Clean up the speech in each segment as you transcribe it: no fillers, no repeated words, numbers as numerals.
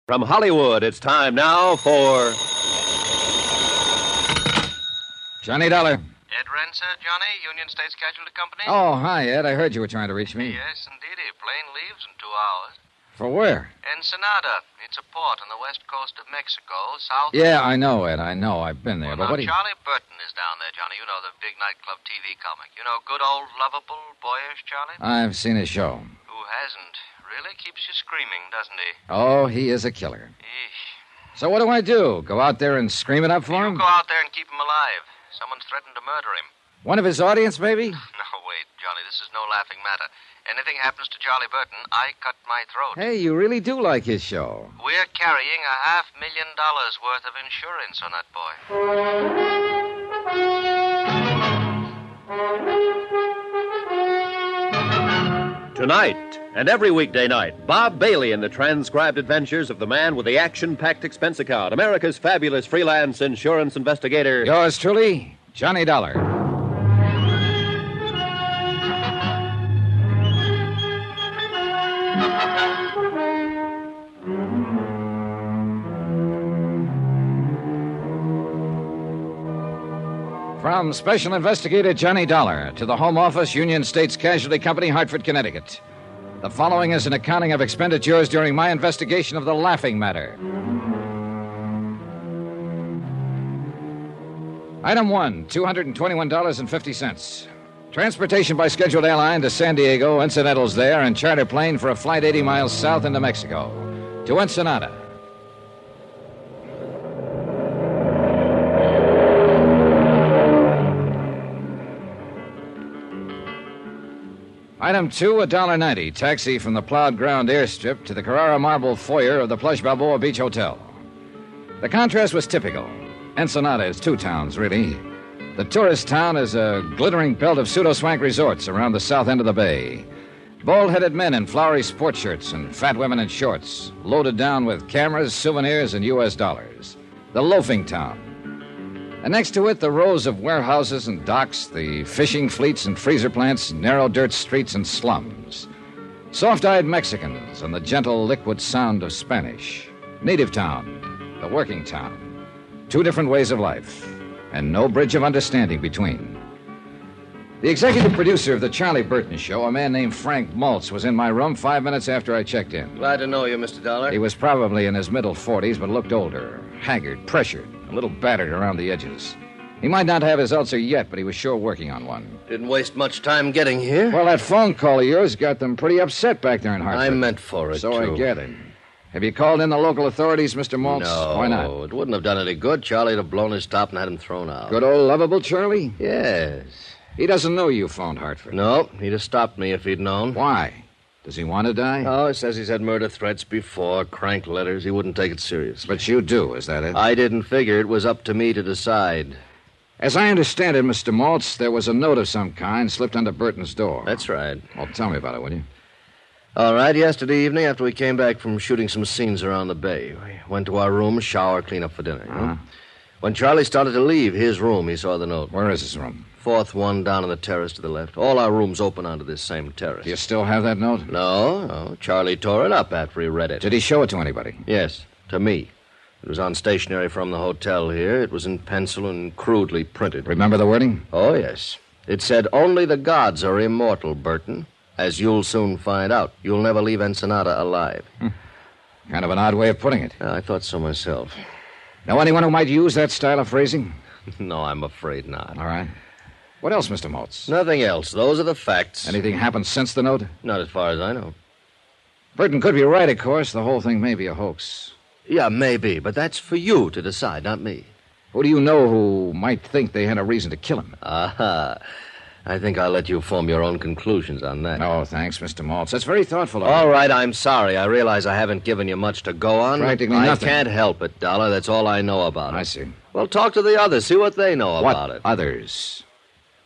From Hollywood, it's time now for... Johnny Dollar. Ed Renser, Johnny, Union States Casualty Company? Oh, hi, Ed. I heard you were trying to reach me. Yes, indeedy. Plane leaves in 2 hours. For where? Ensenada. It's a port on the west coast of Mexico, south... Yeah, I know, Ed. I know. I've been there. Well, but now, what do you... Charlie Burton is down there, Johnny. You know, the big nightclub TV comic. You know, good old, lovable, boyish Charlie? I've seen his show. Who hasn't? Really keeps you screaming, doesn't he? Oh, he is a killer. Eesh. So what do I do? Go out there and scream it up for him? You go out there and keep him alive. Someone's threatened to murder him. One of his audience, maybe? No, wait, Johnny, this is no laughing matter. Anything happens to Charlie Burton, I cut my throat. Hey, you really do like his show. We're carrying $500,000 worth of insurance on that boy. Tonight and every weekday night, Bob Bailey in the transcribed adventures of the man with the action-packed expense account, America's fabulous freelance insurance investigator. Yours truly, Johnny Dollar. From Special Investigator Johnny Dollar to the Home Office, Union States Casualty Company, Hartford, Connecticut. The following is an accounting of expenditures during my investigation of the Laughing Matter. Item 1, $221.50. Transportation by scheduled airline to San Diego, incidentals there, and charter plane for a flight 80 miles south into Mexico. To Ensenada. Item 2, $1.90. Taxi from the plowed ground airstrip to the Carrara marble foyer of the Plush Balboa Beach Hotel. The contrast was typical. Ensenada is 2 towns, really. The tourist town is a glittering belt of pseudo-swank resorts around the south end of the bay. Bald-headed men in flowery sport shirts and fat women in shorts, loaded down with cameras, souvenirs, and U.S. dollars. The loafing town. And next to it, the rows of warehouses and docks, the fishing fleets and freezer plants, narrow dirt streets and slums. Soft-eyed Mexicans and the gentle, liquid sound of Spanish. Native town, the working town. 2 different ways of life, and no bridge of understanding between. The executive producer of the Charlie Burton Show, a man named Frank Maltz, was in my room 5 minutes after I checked in. Glad to know you, Mr. Dollar. He was probably in his middle 40s, but looked older, haggard, pressured, a little battered around the edges. He might not have his ulcer yet, but he was sure working on one. Didn't waste much time getting here. Well, that phone call of yours got them pretty upset back there in Hartford. I meant for it, So too. I gathered. Have you called in the local authorities, Mr. Maltz? No. Why not? It wouldn't have done any good. Charlie'd have blown his top and had him thrown out. Good old lovable Charlie? Yes. He doesn't know you phoned Hartford. No, he'd have stopped me if he'd known. Why? Does he want to die? Oh, he says he's had murder threats before, crank letters. He wouldn't take it seriously. But you do, is that it? I didn't figure it was up to me to decide. As I understand it, Mr. Maltz, there was a note of some kind slipped under Burton's door. That's right. Well, tell me about it, will you? All right, yesterday evening, after we came back from shooting some scenes around the bay, we went to our room, shower, clean up for dinner. You know? When Charlie started to leave his room, he saw the note. Where is his room? 4th one down on the terrace to the left. All our rooms open onto this same terrace. Do you still have that note? No. Charlie tore it up after he read it. Did he show it to anybody? Yes, to me. It was on stationery from the hotel here. It was in pencil and crudely printed. Remember the wording? Oh, yes. It said, "Only the gods are immortal, Burton. As you'll soon find out. You'll never leave Ensenada alive." Kind of an odd way of putting it. I thought so myself. Know anyone who might use that style of phrasing? No, I'm afraid not. All right. What else, Mr. Maltz? Nothing else. Those are the facts. Anything happened since the note? Not as far as I know. Burton could be right, of course. The whole thing may be a hoax. Yeah, maybe, but that's for you to decide, not me. Who do you know who might think they had a reason to kill him? Aha. I think I'll let you form your own conclusions on that. Oh, thanks, Mr. Maltz. That's very thoughtful of you. All right, I'm sorry. I realize I haven't given you much to go on. Practically I nothing. can't help it, Dollar. That's all I know about it. I see. Well, talk to the others. See what they know What about it. others?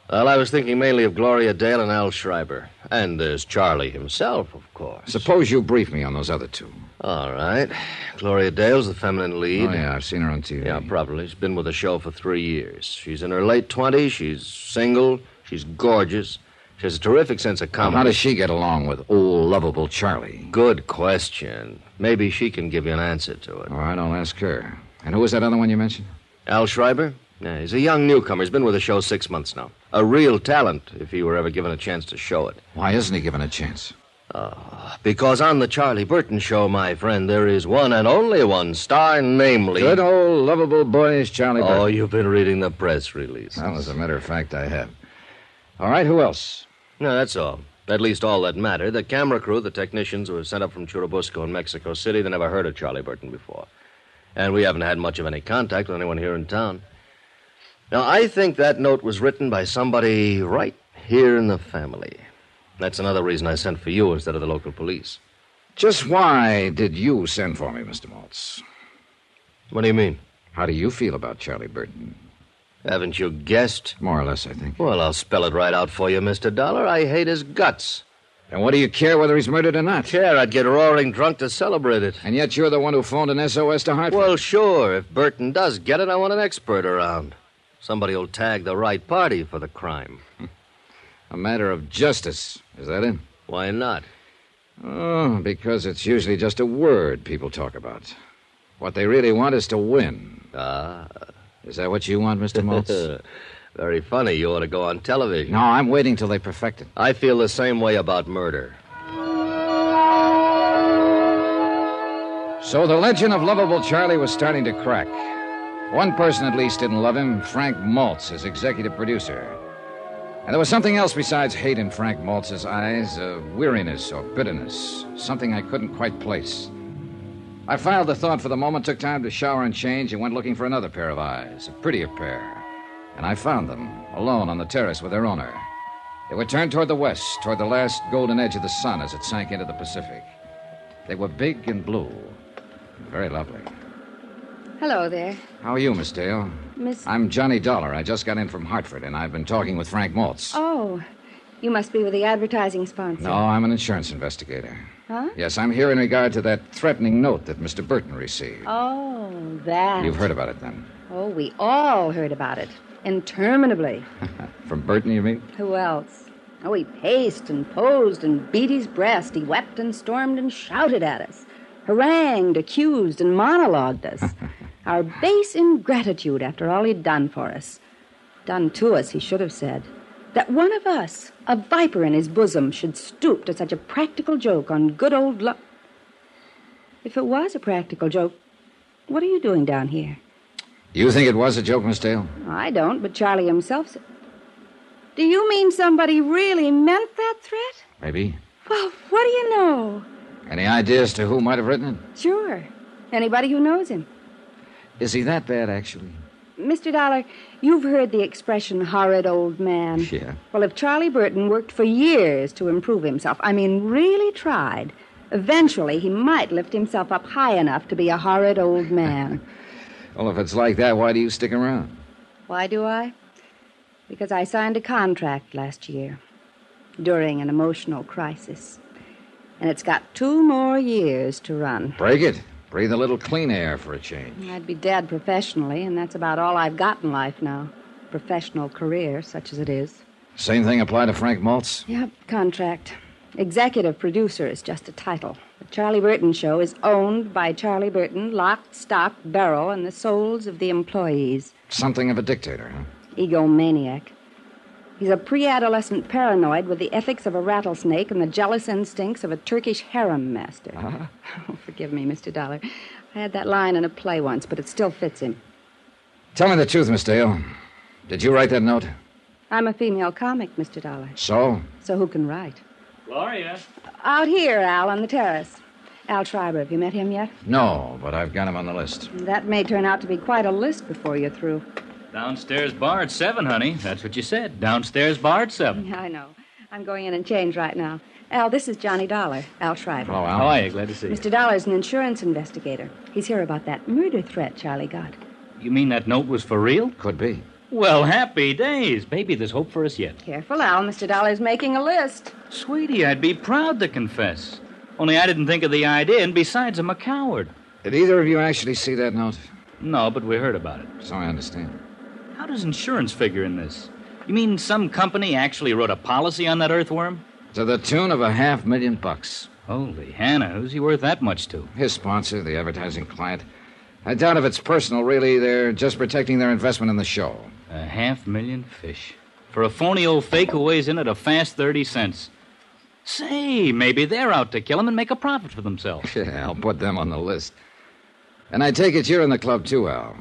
Well, I was thinking mainly of Gloria Dale and Al Schreiber. And there's Charlie himself, of course. Suppose you brief me on those other 2. All right. Gloria Dale's the feminine lead. Oh, yeah, I've seen her on TV. Yeah, probably. She's been with the show for 3 years. She's in her late 20s. She's single. She's gorgeous. She has a terrific sense of Now, comedy. how does she get along with old, lovable Charlie? Good question. Maybe she can give you an answer to it. All right, I'll ask her. And who was that other one you mentioned? Al Schreiber? Yeah, he's a young newcomer. He's been with the show 6 months now. A real talent, if he were ever given a chance to show it. Why isn't he given a chance? Because on the Charlie Burton show, my friend, there is one and only one star, namely... Good old, lovable boyish Charlie Burton. Oh, you've been reading the press release. Well, as a matter of fact, I have. All right, who else? No, that's all. At least all that mattered. The camera crew, the technicians who were sent up from Churubusco in Mexico City, they never heard of Charlie Burton before. And we haven't had much of any contact with anyone here in town. Now, I think that note was written by somebody right here in the family. That's another reason I sent for you instead of the local police. Just why did you send for me, Mr. Maltz? What do you mean? How do you feel about Charlie Burton? Haven't you guessed? More or less, I think. Well, I'll spell it right out for you, Mr. Dollar. I hate his guts. And what do you care whether he's murdered or not? Yeah, I'd get roaring drunk to celebrate it. And yet you're the one who phoned an SOS to Hartford. Well, sure. If Burton does get it, I want an expert around. Somebody will tag the right party for the crime. A matter of justice. Is that it? Why not? Oh, because it's usually just a word people talk about. What they really want is to win. Ah. Is that what you want, Mr. Maltz? Very funny. You ought to go on television. No, I'm waiting till they perfect it. I feel the same way about murder. So the legend of lovable Charlie was starting to crack. One person at least didn't love him, Frank Maltz, his executive producer. And there was something else besides hate in Frank Maltz's eyes, a weariness or bitterness, something I couldn't quite place. I filed the thought for the moment, took time to shower and change, and went looking for another pair of eyes, a prettier pair. And I found them, alone on the terrace with their owner. They were turned toward the west, toward the last golden edge of the sun as it sank into the Pacific. They were big and blue, very lovely. Hello there. How are you, Miss Dale? I'm Johnny Dollar. I just got in from Hartford, and I've been talking with Frank Maltz. Oh, you must be with the advertising sponsor. No, I'm an insurance investigator. Huh? Yes, I'm here in regard to that threatening note that Mr. Burton received. Oh, that. You've heard about it, then? Oh, we all heard about it. Interminably. From Burton, you mean? Who else? Oh, he paced and posed and beat his breast. He wept and stormed and shouted at us. Harangued, accused, and monologued us. Our base ingratitude after all he'd done for us. Done to us, he should have said. That one of us, a viper in his bosom, should stoop to such a practical joke on good old luck. If it was a practical joke, what are you doing down here? You think it was a joke, Miss Dale? I don't, but Charlie himself said... Do you mean somebody really meant that threat? Maybe. Well, what do you know? Any ideas to who might have written it? Sure. Anybody who knows him. Is he that bad, actually? Mr. Dollar, you've heard the expression horrid old man. Yeah. Well, if Charlie Burton worked for years to improve himself, I mean really tried, eventually he might lift himself up high enough to be a horrid old man. Well, if it's like that, why do you stick around? Why do I? Because I signed a contract last year during an emotional crisis. And it's got 2 more years to run. Break it. Breathe a little clean air for a change. I'd be dead professionally, and that's about all I've got in life now. Professional career, such as it is. Same thing apply to Frank Maltz? Yep, contract. Executive producer is just a title. The Charlie Burton Show is owned by Charlie Burton, lock, stock, barrel, and the souls of the employees. Something of a dictator, huh? Egomaniac. He's a pre-adolescent paranoid with the ethics of a rattlesnake and the jealous instincts of a Turkish harem master. Uh-huh. Oh, forgive me, Mr. Dollar. I had that line in a play once, but it still fits him. Tell me the truth, Miss Dale. Did you write that note? I'm a female comic, Mr. Dollar. So? So who can write? Gloria. Out here, Al, on the terrace. Al Schreiber, have you met him yet? No, but I've got him on the list. That may turn out to be quite a list before you're through. Downstairs bar at 7, honey. That's what you said. Downstairs bar at 7. Yeah, I know. I'm going in and change right now. Al, this is Johnny Dollar, Al Schreiber. Hello, Al. How are you? Glad to see you. Mr. Dollar's an insurance investigator. He's here about that murder threat Charlie got. You mean that note was for real? Could be. Well, happy days. Baby, there's hope for us yet. Careful, Al. Mr. Dollar's making a list. Sweetie, I'd be proud to confess. Only I didn't think of the idea, and besides, I'm a coward. Did either of you actually see that note? No, but we heard about it. So I understand. How does insurance figure in this? You mean some company actually wrote a policy on that earthworm? To the tune of $500,000. Holy Hannah, who's he worth that much to? His sponsor, the advertising client. I doubt if it's personal, really. They're just protecting their investment in the show. 500,000 fish. For a phony old fake who weighs in at a fast 30 cents. Say, maybe they're out to kill him and make a profit for themselves. Yeah, I'll put them on the list. And I take it you're in the club, too, Al.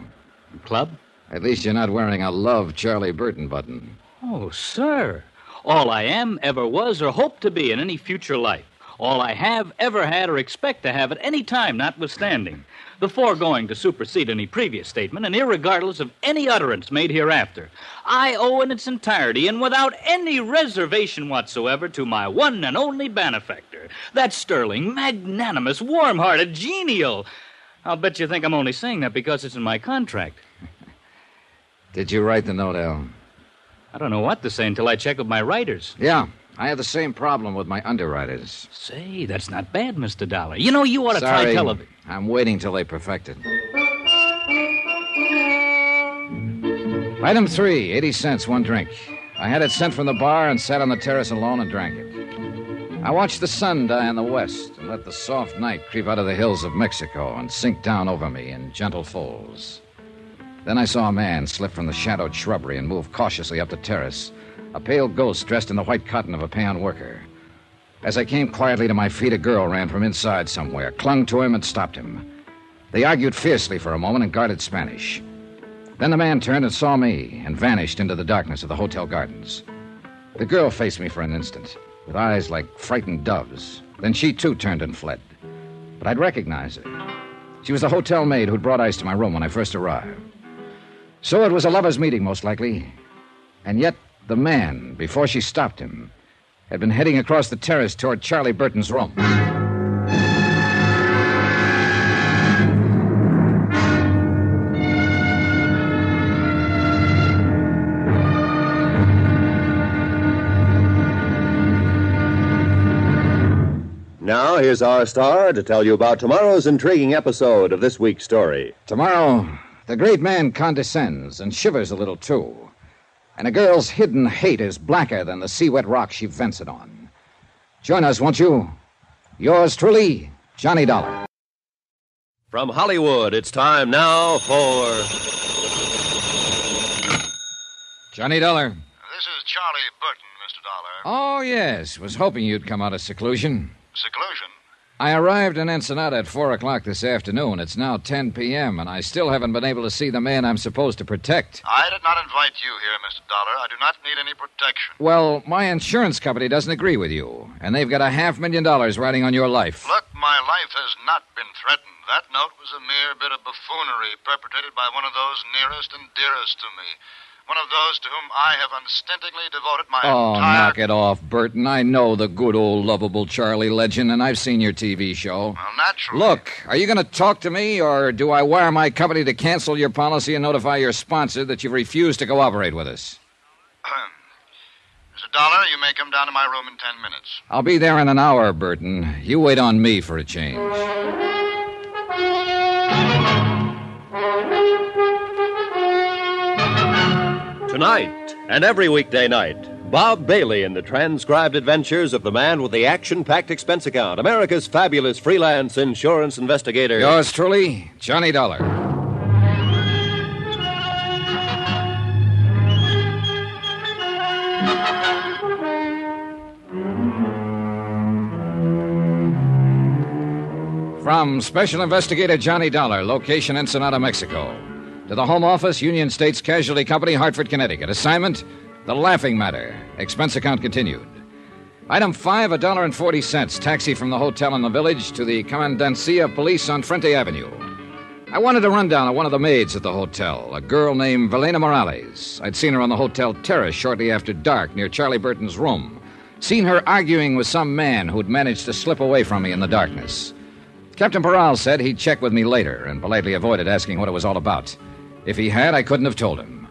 Club? At least you're not wearing a Love Charlie Burton button. Oh, sir. All I am, ever was, or hope to be in any future life. All I have, ever had, or expect to have at any time, notwithstanding. The foregoing to supersede any previous statement, and irregardless of any utterance made hereafter. I owe in its entirety, and without any reservation whatsoever, to my one and only benefactor. That sterling, magnanimous, warm-hearted, genial. I'll bet you think I'm only saying that because it's in my contract. Did you write the note, Al? I don't know what to say until I check with my writers. Yeah, I have the same problem with my underwriters. Say, that's not bad, Mr. Dollar. You know, you ought to Sorry, try television. I'm waiting till they perfect it. Item 3, 80 cents, one drink. I had it sent from the bar and sat on the terrace alone and drank it. I watched the sun die in the west and let the soft night creep out of the hills of Mexico and sink down over me in gentle folds. Then I saw a man slip from the shadowed shrubbery and move cautiously up the terrace, a pale ghost dressed in the white cotton of a peon worker. As I came quietly to my feet, a girl ran from inside somewhere, clung to him, and stopped him. They argued fiercely for a moment and guarded Spanish. Then the man turned and saw me and vanished into the darkness of the hotel gardens. The girl faced me for an instant, with eyes like frightened doves. Then she, too, turned and fled. But I'd recognize her. She was the hotel maid who'd brought ice to my room when I first arrived. So it was a lover's meeting, most likely. And yet, the man, before she stopped him, had been heading across the terrace toward Charlie Burton's room. Now, here's our star to tell you about tomorrow's intriguing episode of this week's story. Tomorrow, the great man condescends and shivers a little, too. And a girl's hidden hate is blacker than the sea-wet rock she vents it on. Join us, won't you? Yours truly, Johnny Dollar. From Hollywood, it's time now for... Johnny Dollar. This is Charlie Burton, Mr. Dollar. Oh, yes. Was hoping you'd come out of seclusion. Seclusion? I arrived in Ensenada at 4 o'clock this afternoon. It's now 10 p.m., and I still haven't been able to see the man I'm supposed to protect. I did not invite you here, Mr. Dollar. I do not need any protection. Well, my insurance company doesn't agree with you, and they've got $500,000 riding on your life. Look, my life has not been threatened. That note was a mere bit of buffoonery perpetrated by one of those nearest and dearest to me. One of those to whom I have unstintingly devoted my entire... knock it off, Burton. I know the good old lovable Charlie legend, and I've seen your TV show. Well, naturally. Look, are you going to talk to me, or do I wire my company to cancel your policy and notify your sponsor that you've refused to cooperate with us? Mr. Dollar, you may come down to my room in 10 minutes. I'll be there in an hour, Burton. You wait on me for a change. Tonight and every weekday night, Bob Bailey in the transcribed adventures of the man with the action-packed expense account, America's fabulous freelance insurance investigator. Yours truly, Johnny Dollar. From Special Investigator Johnny Dollar, location Ensenada, Mexico. To the Home Office, Union States Casualty Company, Hartford, Connecticut. Assignment, The Laughing Matter. Expense account continued. Item 5, $1.40. Taxi from the hotel in the village to the Commandancia of Police on Frente Avenue. I wanted a rundown of one of the maids at the hotel, a girl named Velena Morales. I'd seen her on the hotel terrace shortly after dark near Charlie Burton's room. Seen her arguing with some man who'd managed to slip away from me in the darkness. Captain Peral said he'd check with me later and politely avoided asking what it was all about. If he had, I couldn't have told him.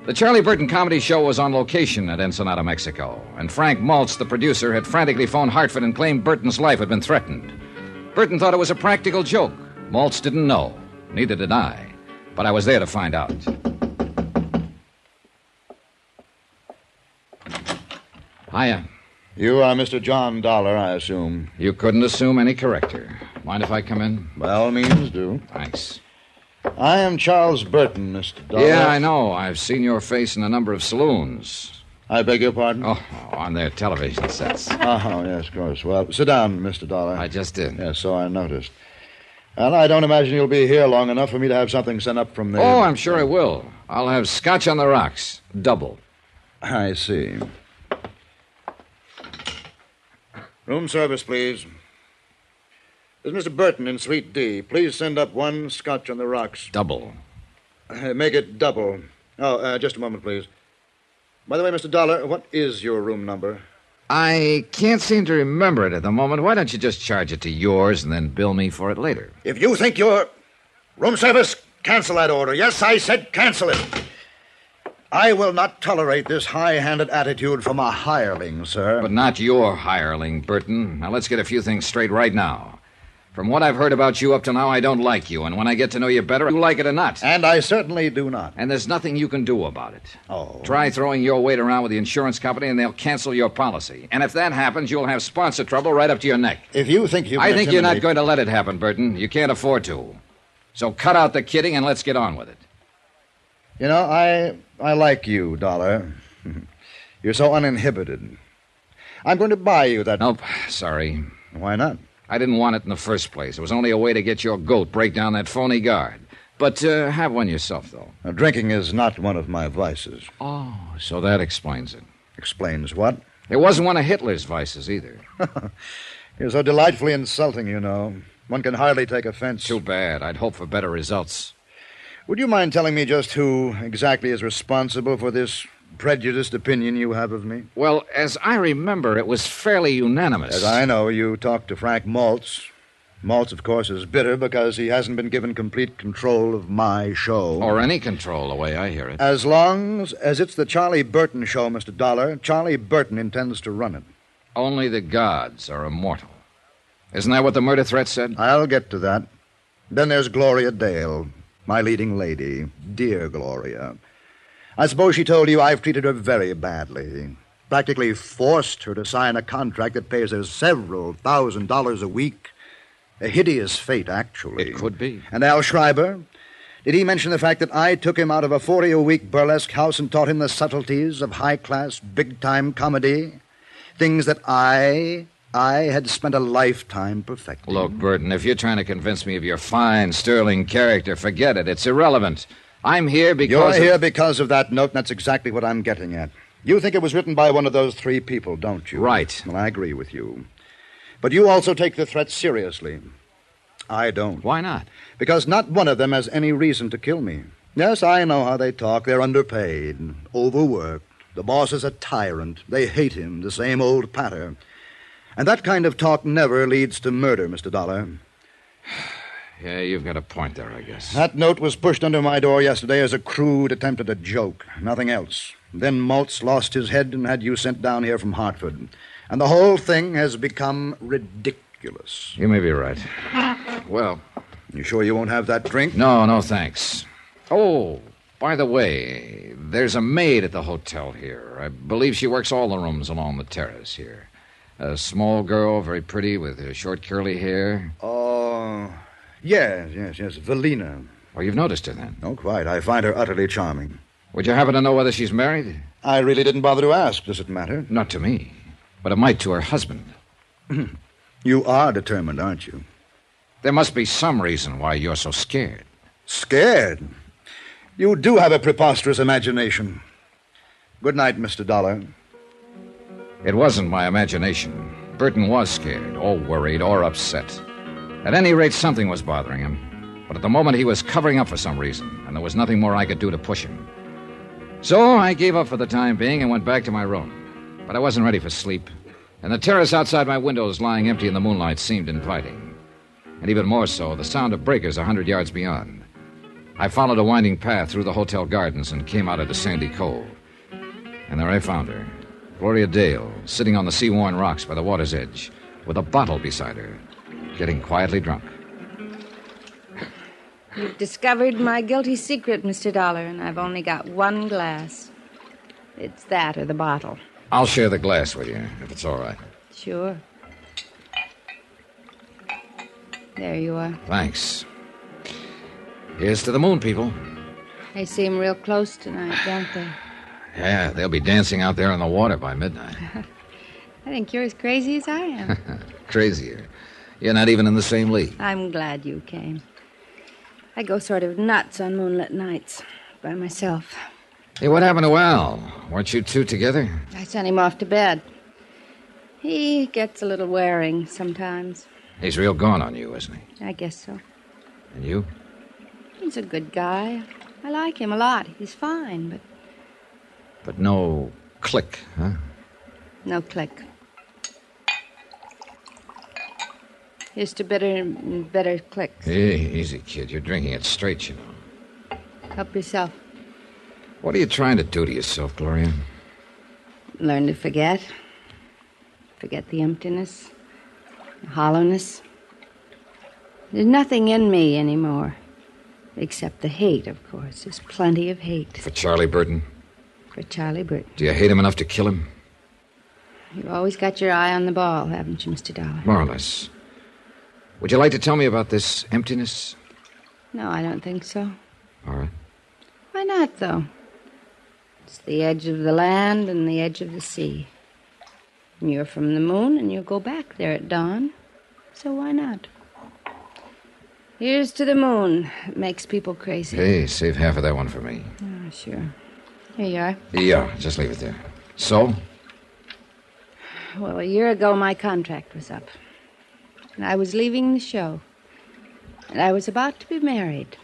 The Charlie Burton comedy show was on location at Ensenada, Mexico, and Frank Maltz, the producer, had frantically phoned Hartford and claimed Burton's life had been threatened. Burton thought it was a practical joke. Maltz didn't know. Neither did I. But I was there to find out. Hiya. You are Mr. John Dollar, I assume. You couldn't assume any corrector. Mind if I come in? By all means, do. Thanks. I am Charles Burton, Mr. Dollar. Yeah, I know. I've seen your face in a number of saloons. I beg your pardon? Oh, on their television sets. Oh, yes, of course. Well, sit down, Mr. Dollar. I just did. Yes, so I noticed. Well, I don't imagine you'll be here long enough for me to have something sent up from there. Oh, I'm sure I will. I'll have scotch on the rocks. Double. I see. Room service, please. This is Mr. Burton in Suite D. Please send up one scotch on the rocks. Double. Make it double. Oh, just a moment, please. By the way, Mr. Dollar, what is your room number? I can't seem to remember it at the moment. Why don't you just charge it to yours and then bill me for it later? If you think you're... Room service, cancel that order. Yes, I said cancel it. I will not tolerate this high-handed attitude from a hireling, sir. But not your hireling, Burton. Now, let's get a few things straight right now. From what I've heard about you up to now, I don't like you. And when I get to know you better, you like it or not. And I certainly do not. And there's nothing you can do about it. Oh. Try throwing your weight around with the insurance company, and they'll cancel your policy. And if that happens, you'll have sponsor trouble right up to your neck. If you think you can I think you're not intimidate- going to let it happen, Burton. You can't afford to. So cut out the kidding and let's get on with it. You know, I like you, Dollar. You're so uninhibited. I'm going to buy you that... Nope, sorry. Why not? I didn't want it in the first place. It was only a way to get your goat, break down that phony guard. But have one yourself, though. Now, drinking is not one of my vices. Oh, so that explains it. Explains what? It wasn't one of Hitler's vices, either. You're so delightfully insulting, you know. One can hardly take offense. Too bad. I'd hoped for better results. Would you mind telling me just who exactly is responsible for this prejudiced opinion you have of me? Well, as I remember, it was fairly unanimous. As I know, you talked to Frank Maltz. Maltz, of course, is bitter because he hasn't been given complete control of my show. Or any control, the way I hear it. As long as it's the Charlie Burton show, Mr. Dollar, Charlie Burton intends to run it. Only the gods are immortal. Isn't that what the murder threat said? I'll get to that. Then there's Gloria Dale, my leading lady. Dear Gloria. I suppose she told you I've treated her very badly. Practically forced her to sign a contract that pays her several $1,000s a week. A hideous fate, actually. It could be. And Al Schreiber? Did he mention the fact that I took him out of a 40-a-week burlesque house and taught him the subtleties of high-class, big-time comedy? Things that I had spent a lifetime perfecting. Look, Burton, if you're trying to convince me of your fine, sterling character, forget it. It's irrelevant. I'm here because... You're here because of that note, and that's exactly what I'm getting at. You think it was written by one of those three people, don't you? Right. Well, I agree with you. But you also take the threat seriously. I don't. Why not? Because not one of them has any reason to kill me. Yes, I know how they talk. They're underpaid, overworked. The boss is a tyrant. They hate him, the same old patter. And that kind of talk never leads to murder, Mr. Dollar. Yeah, you've got a point there, I guess. That note was pushed under my door yesterday as a crude attempt at a joke. Nothing else. Then Maltz lost his head and had you sent down here from Hartford. And the whole thing has become ridiculous. You may be right. Well... You sure you won't have that drink? No, thanks. Oh, by the way, there's a maid at the hotel here. I believe she works all the rooms along the terrace here. A small girl, very pretty, with short curly hair. Oh, yes, Valina. Well, you've noticed her then? Oh, quite. I find her utterly charming. Would you happen to know whether she's married? I really didn't bother to ask. Does it matter? Not to me, but it might to her husband. You are determined, aren't you? There must be some reason why you're so scared. Scared? You do have a preposterous imagination. Good night, Mr. Dollar. It wasn't my imagination. Burton was scared, or worried, or upset. At any rate, something was bothering him. But at the moment, he was covering up for some reason, and there was nothing more I could do to push him. So I gave up for the time being and went back to my room. But I wasn't ready for sleep, and the terrace outside my windows lying empty in the moonlight seemed inviting. And even more so, the sound of breakers 100 yards beyond. I followed a winding path through the hotel gardens and came out into Sandy Cove. And there I found her, Gloria Dale, sitting on the sea-worn rocks by the water's edge, with a bottle beside her, getting quietly drunk. You've discovered my guilty secret, Mr. Dollar, and I've only got one glass. It's that or the bottle. I'll share the glass with you, if it's all right. Sure. There you are. Thanks. Here's to the moon, people. They seem real close tonight, don't they? Yeah, they'll be dancing out there on the water by midnight. I think you're as crazy as I am. Crazier. You're not even in the same league. I'm glad you came. I go sort of nuts on moonlit nights by myself. Hey, what happened to Al? Weren't you two together? I sent him off to bed. He gets a little wearing sometimes. He's real gone on you, isn't he? I guess so. And you? He's a good guy. I like him a lot. He's fine, But no click, huh? no click. Here's to better clicks. Hey, easy, kid. You're drinking it straight, you know. Help yourself. What are you trying to do to yourself, Gloria? Learn to forget. Forget the emptiness, the hollowness. There's nothing in me anymore. Except the hate, of course. There's plenty of hate. For Charlie Burton? For Charlie Burton. Do you hate him enough to kill him? You've always got your eye on the ball, haven't you, Mr. Dollar? More or less. Would you like to tell me about this emptiness? No, I don't think so. All right. Why not, though? It's the edge of the land and the edge of the sea. And you're from the moon, and you'll go back there at dawn. So why not? Here's to the moon. It makes people crazy. Hey, save half of that one for me. Oh, sure. Here you are. Yeah, just leave it there. So? Well, a year ago, my contract was up. And I was leaving the show. And I was about to be married.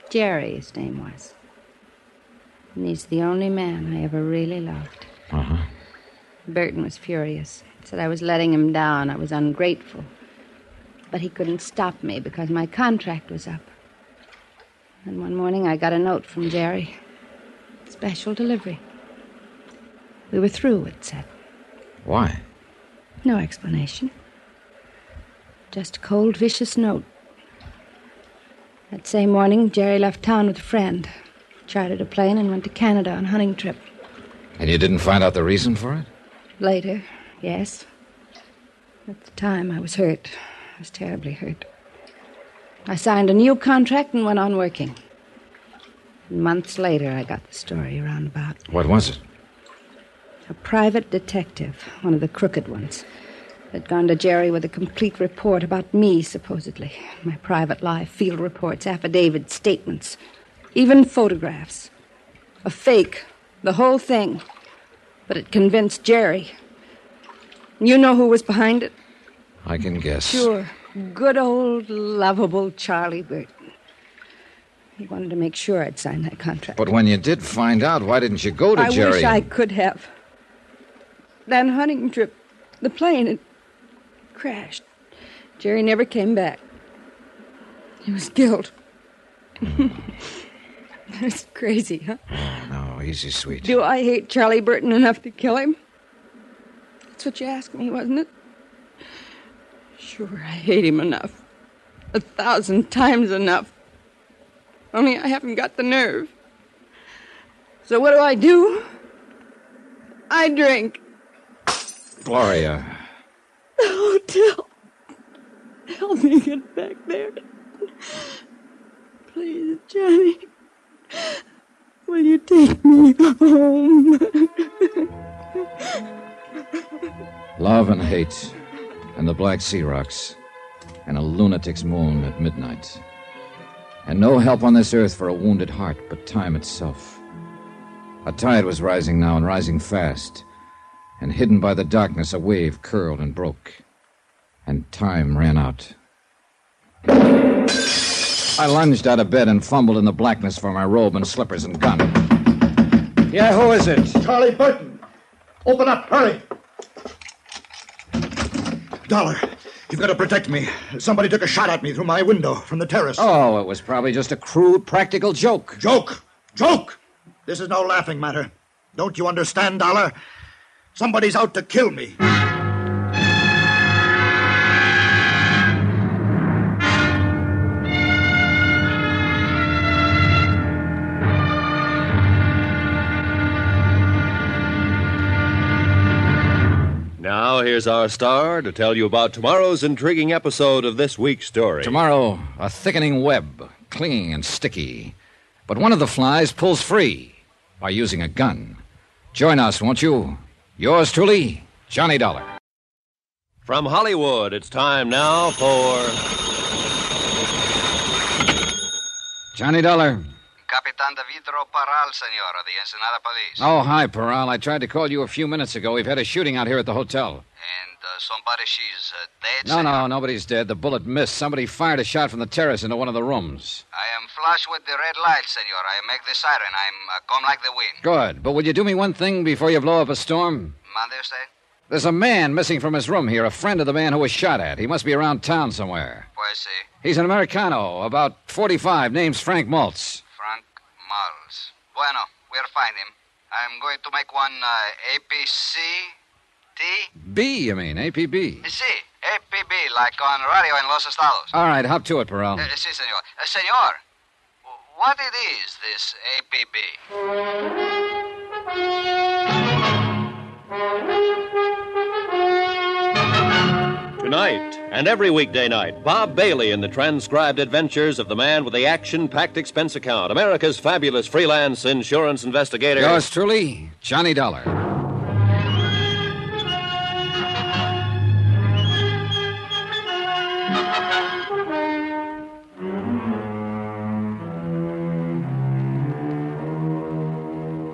Jerry, his name was. And he's the only man I ever really loved. Uh-huh. Burton was furious. Said I was letting him down. I was ungrateful. But he couldn't stop me because my contract was up. And one morning I got a note from Jerry. Special delivery. We were through, it said. Why? No explanation. Just a cold, vicious note. That same morning, Jerry left town with a friend. Chartered a plane and went to Canada on a hunting trip. And you didn't find out the reason for it? Later, yes. At the time, I was hurt. I was terribly hurt. I signed a new contract and went on working. And months later, I got the story roundabout. What was it? A private detective, one of the crooked ones, had gone to Jerry with a complete report about me, supposedly. My private life, field reports, affidavits, statements, even photographs. A fake, the whole thing. But it convinced Jerry. You know who was behind it? I can guess. Sure. Good old, lovable Charlie Burton. He wanted to make sure I'd sign that contract. But when you did find out, why didn't you go to Jerry? I wish I could have. That hunting trip, the plane, it crashed. Jerry never came back. He was killed. That's crazy, huh? Oh, no, easy, sweet. Do I hate Charlie Burton enough to kill him? That's what you asked me, wasn't it? Sure, I hate him enough. 1,000 times enough. Only I haven't got the nerve. So what do? I drink. Gloria. The hotel. Help me get back there. Please, Johnny. Will you take me home? Love and hate, and the Black Sea rocks, and a lunatic's moon at midnight. And no help on this earth for a wounded heart but time itself. A tide was rising now, and rising fast. And hidden by the darkness, a wave curled and broke. And time ran out. I lunged out of bed and fumbled in the blackness for my robe and slippers and gun. Yeah, who is it? Charlie Burton. Open up, hurry. Dollar, you've got to protect me. Somebody took a shot at me through my window from the terrace. Oh, it was probably just a crude, practical joke. Joke? Joke? This is no laughing matter. Don't you understand, Dollar? Somebody's out to kill me. now here's our star to tell you about tomorrow's intriguing episode of this week's story. Tomorrow, a thickening web, clinging and sticky. But one of the flies pulls free by using a gun. Join us, won't you? Yours truly, Johnny Dollar. From Hollywood, it's time now for... Johnny Dollar. Capitan De Vidro Parral, senor, of the Ensenada Police. Oh, hi, Peral. I tried to call you a few minutes ago. We've had a shooting out here at the hotel. And somebody, she's dead, No, senor? nobody's dead. The bullet missed. Somebody fired a shot from the terrace into one of the rooms. I am flush with the red light, senor. I make the siren. I'm come like the wind. Good. But would you do me one thing before you blow up a storm? Mande usted? There's a man missing from his room here, a friend of the man who was shot at. He must be around town somewhere. Pues sí. He's an Americano, about 45, name's Frank Maltz. Frank Maltz. Bueno, we'll find him. I'm going to make one APC T. B, you mean, APB. Sí, APB, like on radio in Los Estados. All right, hop to it, Peral. Sí, senor. Senor, what it is, this APB? Tonight and every weekday night, Bob Bailey in the transcribed adventures of the man with the action-packed expense account, America's fabulous freelance insurance investigator. Yours truly, Johnny Dollar.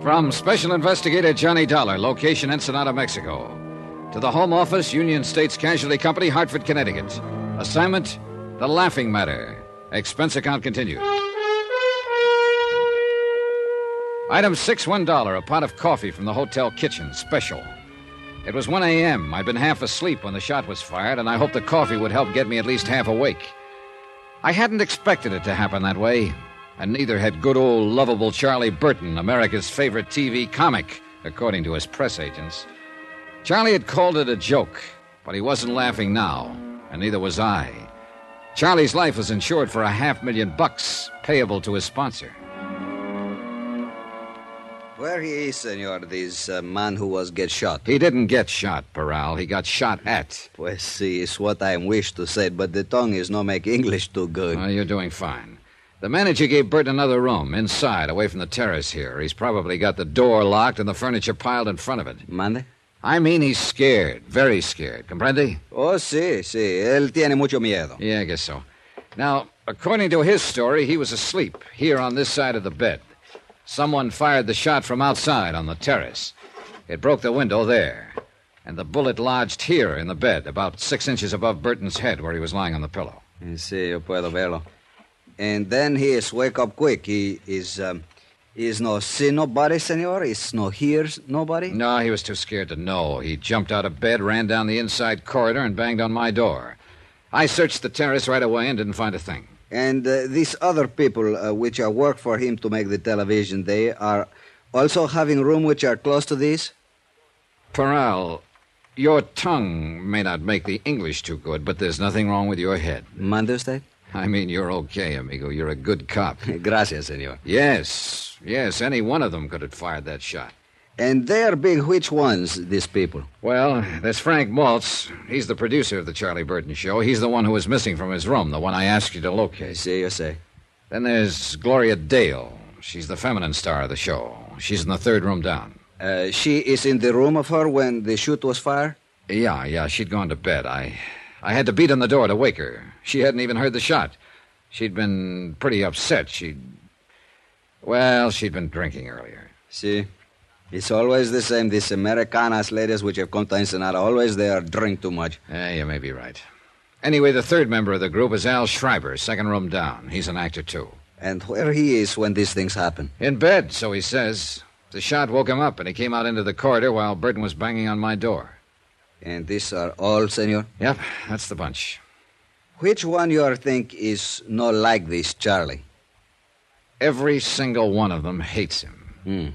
From Special Investigator Johnny Dollar, location Ensenada, Mexico. To the Home Office, Union States Casualty Company, Hartford, Connecticut. Assignment, The Laughing Matter. Expense account continued. Item 6, $1, a pot of coffee from the hotel kitchen, special. It was 1 a.m. I'd been half asleep when the shot was fired, and I hoped the coffee would help get me at least half awake. I hadn't expected it to happen that way, and neither had good old lovable Charlie Burton, America's favorite TV comic, according to his press agents. Charlie had called it a joke, but he wasn't laughing now, and neither was I. Charlie's life was insured for $500,000, payable to his sponsor. Where he is, senor, this man who was get shot? He didn't get shot, Peral. He got shot at. Pues sí, it's what I wish to say, but the tongue is not make English too good. Well, you're doing fine. The manager gave Bert another room, inside, away from the terrace here. He's probably got the door locked and the furniture piled in front of it. Mande? I mean, he's scared. Very scared. Comprende? Oh, sí. Él tiene mucho miedo. Yeah, I guess so. Now, according to his story, he was asleep, here on this side of the bed. Someone fired the shot from outside on the terrace. It broke the window there. And the bullet lodged here in the bed, about 6 inches above Burton's head, where he was lying on the pillow. Sí, yo puedo verlo. And then he is wake up quick. He is no see nobody, senor? Is no hears nobody? No, he was too scared to know. He jumped out of bed, ran down the inside corridor, and banged on my door. I searched the terrace right away and didn't find a thing. And these other people which are work for him to make the television, they are also having room which are close to this? Peral, your tongue may not make the English too good, but there's nothing wrong with your head. Mande usted? I mean, you're okay, amigo. You're a good cop. Gracias, senor. Yes, any one of them could have fired that shot. And they are being which ones, these people? Well, there's Frank Maltz. He's the producer of the Charlie Burton show. He's the one who was missing from his room, the one I asked you to locate. See, you say. Then there's Gloria Dale. She's the feminine star of the show. She's in the third room down. She is in the room of her when the shoot was fired? Yeah, she'd gone to bed. I had to beat on the door to wake her. She hadn't even heard the shot. She'd been pretty upset. She'd been drinking earlier. See? It's always the same. These Americanas ladies which have come to Ensenada, always they are drink too much. You may be right. Anyway, the third member of the group is Al Schreiber, second room down. He's an actor, too. And where he is when these things happen? In bed, so he says. The shot woke him up, and he came out into the corridor while Burton was banging on my door. And these are all, senor? Yep, that's the bunch. Which one you think is not like this Charlie? Every single one of them hates him.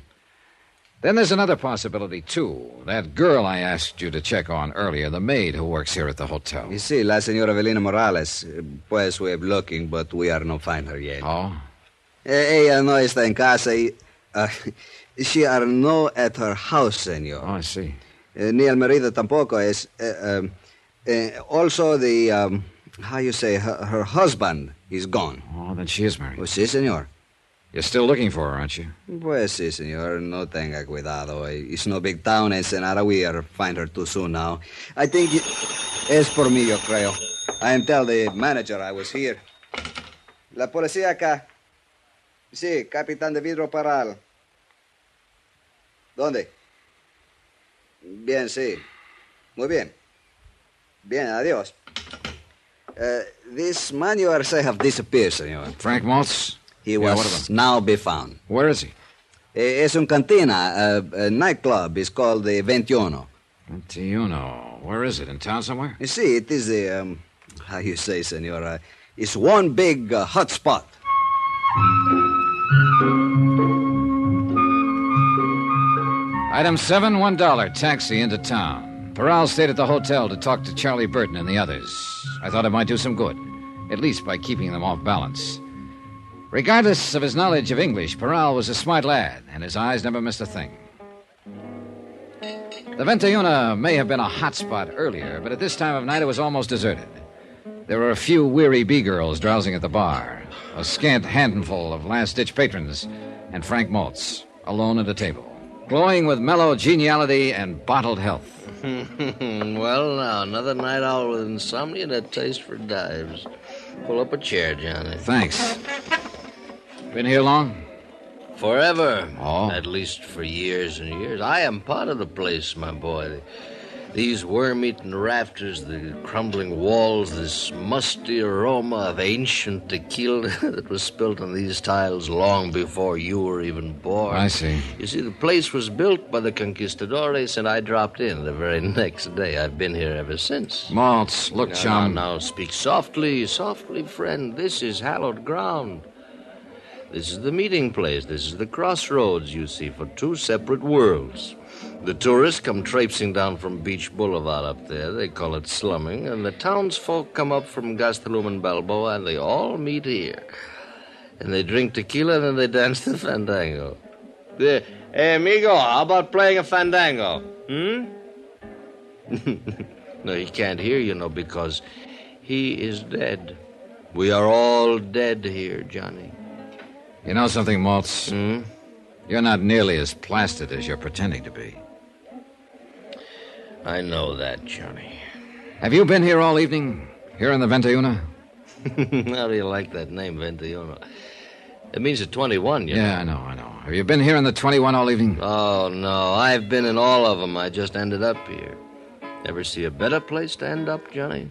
Then there's another possibility, too. That girl I asked you to check on earlier, the maid who works here at the hotel. You see, la señora Evelina Morales. Pues we're looking, but we are not find her yet. Oh? Ella no está en casa. She are no at her house, senor. Oh, I see. Ni el marido tampoco es. Also, how you say, her husband is gone. Oh, then she is married. Pues sí, señor. You're still looking for her, aren't you? Pues sí, señor. No tenga cuidado. It's no big town, Ensenada. We'll find her too soon now. I think es por mí, yo creo. I am tell the manager I was here. La policía acá. Sí, capitán de vidro Paral. ¿Dónde? Bien, sí. Muy bien. Bien, adiós. This man you are say have disappeared, señor. Frank Maltz? He what was of him? now be found. Where is he? Es un cantina, a nightclub. It's called the 21. 21. Where is it? In town somewhere? You see, it is the, how you say, senor, it's one big hot spot. Item 7, $1, taxi into town. Paral stayed at the hotel to talk to Charlie Burton and the others. I thought it might do some good, at least by keeping them off balance. Regardless of his knowledge of English, Paral was a smart lad, and his eyes never missed a thing. The 21 may have been a hot spot earlier, but at this time of night it was almost deserted. There were a few weary B-girls drowsing at the bar, a scant handful of last-ditch patrons, and Frank Maltz, alone at a table, glowing with mellow geniality and bottled health. Well, now, another night owl with insomnia and a taste for dives. Pull up a chair, Johnny. Thanks. Been here long? Forever. Oh. At least for years and years. I am part of the place, my boy. These worm-eaten rafters, the crumbling walls, this musty aroma of ancient tequila that was spilt on these tiles long before you were even born. I see. You see, the place was built by the conquistadores, and I dropped in the very next day. I've been here ever since. Maltz, look, chum. Now, speak softly, softly, friend. This is hallowed ground. This is the meeting place. This is the crossroads, you see, for two separate worlds. The tourists come traipsing down from Beach Boulevard up there. They call it slumming. And the townsfolk come up from Gastelum and Balboa, and they all meet here. And they drink tequila, and then they dance the fandango. Hey, amigo, how about playing a fandango? No, he can't hear you, because he is dead. We are all dead here, Johnny. You know something, Maltz? You're not nearly as plastered as you're pretending to be. I know that, Johnny. Have you been here all evening? Here in the 21? How do you like that name, 21? It means a 21, you know. Yeah, I know. Have you been here in the 21 all evening? Oh, no. I've been in all of them. I just ended up here. Ever see a better place to end up, Johnny?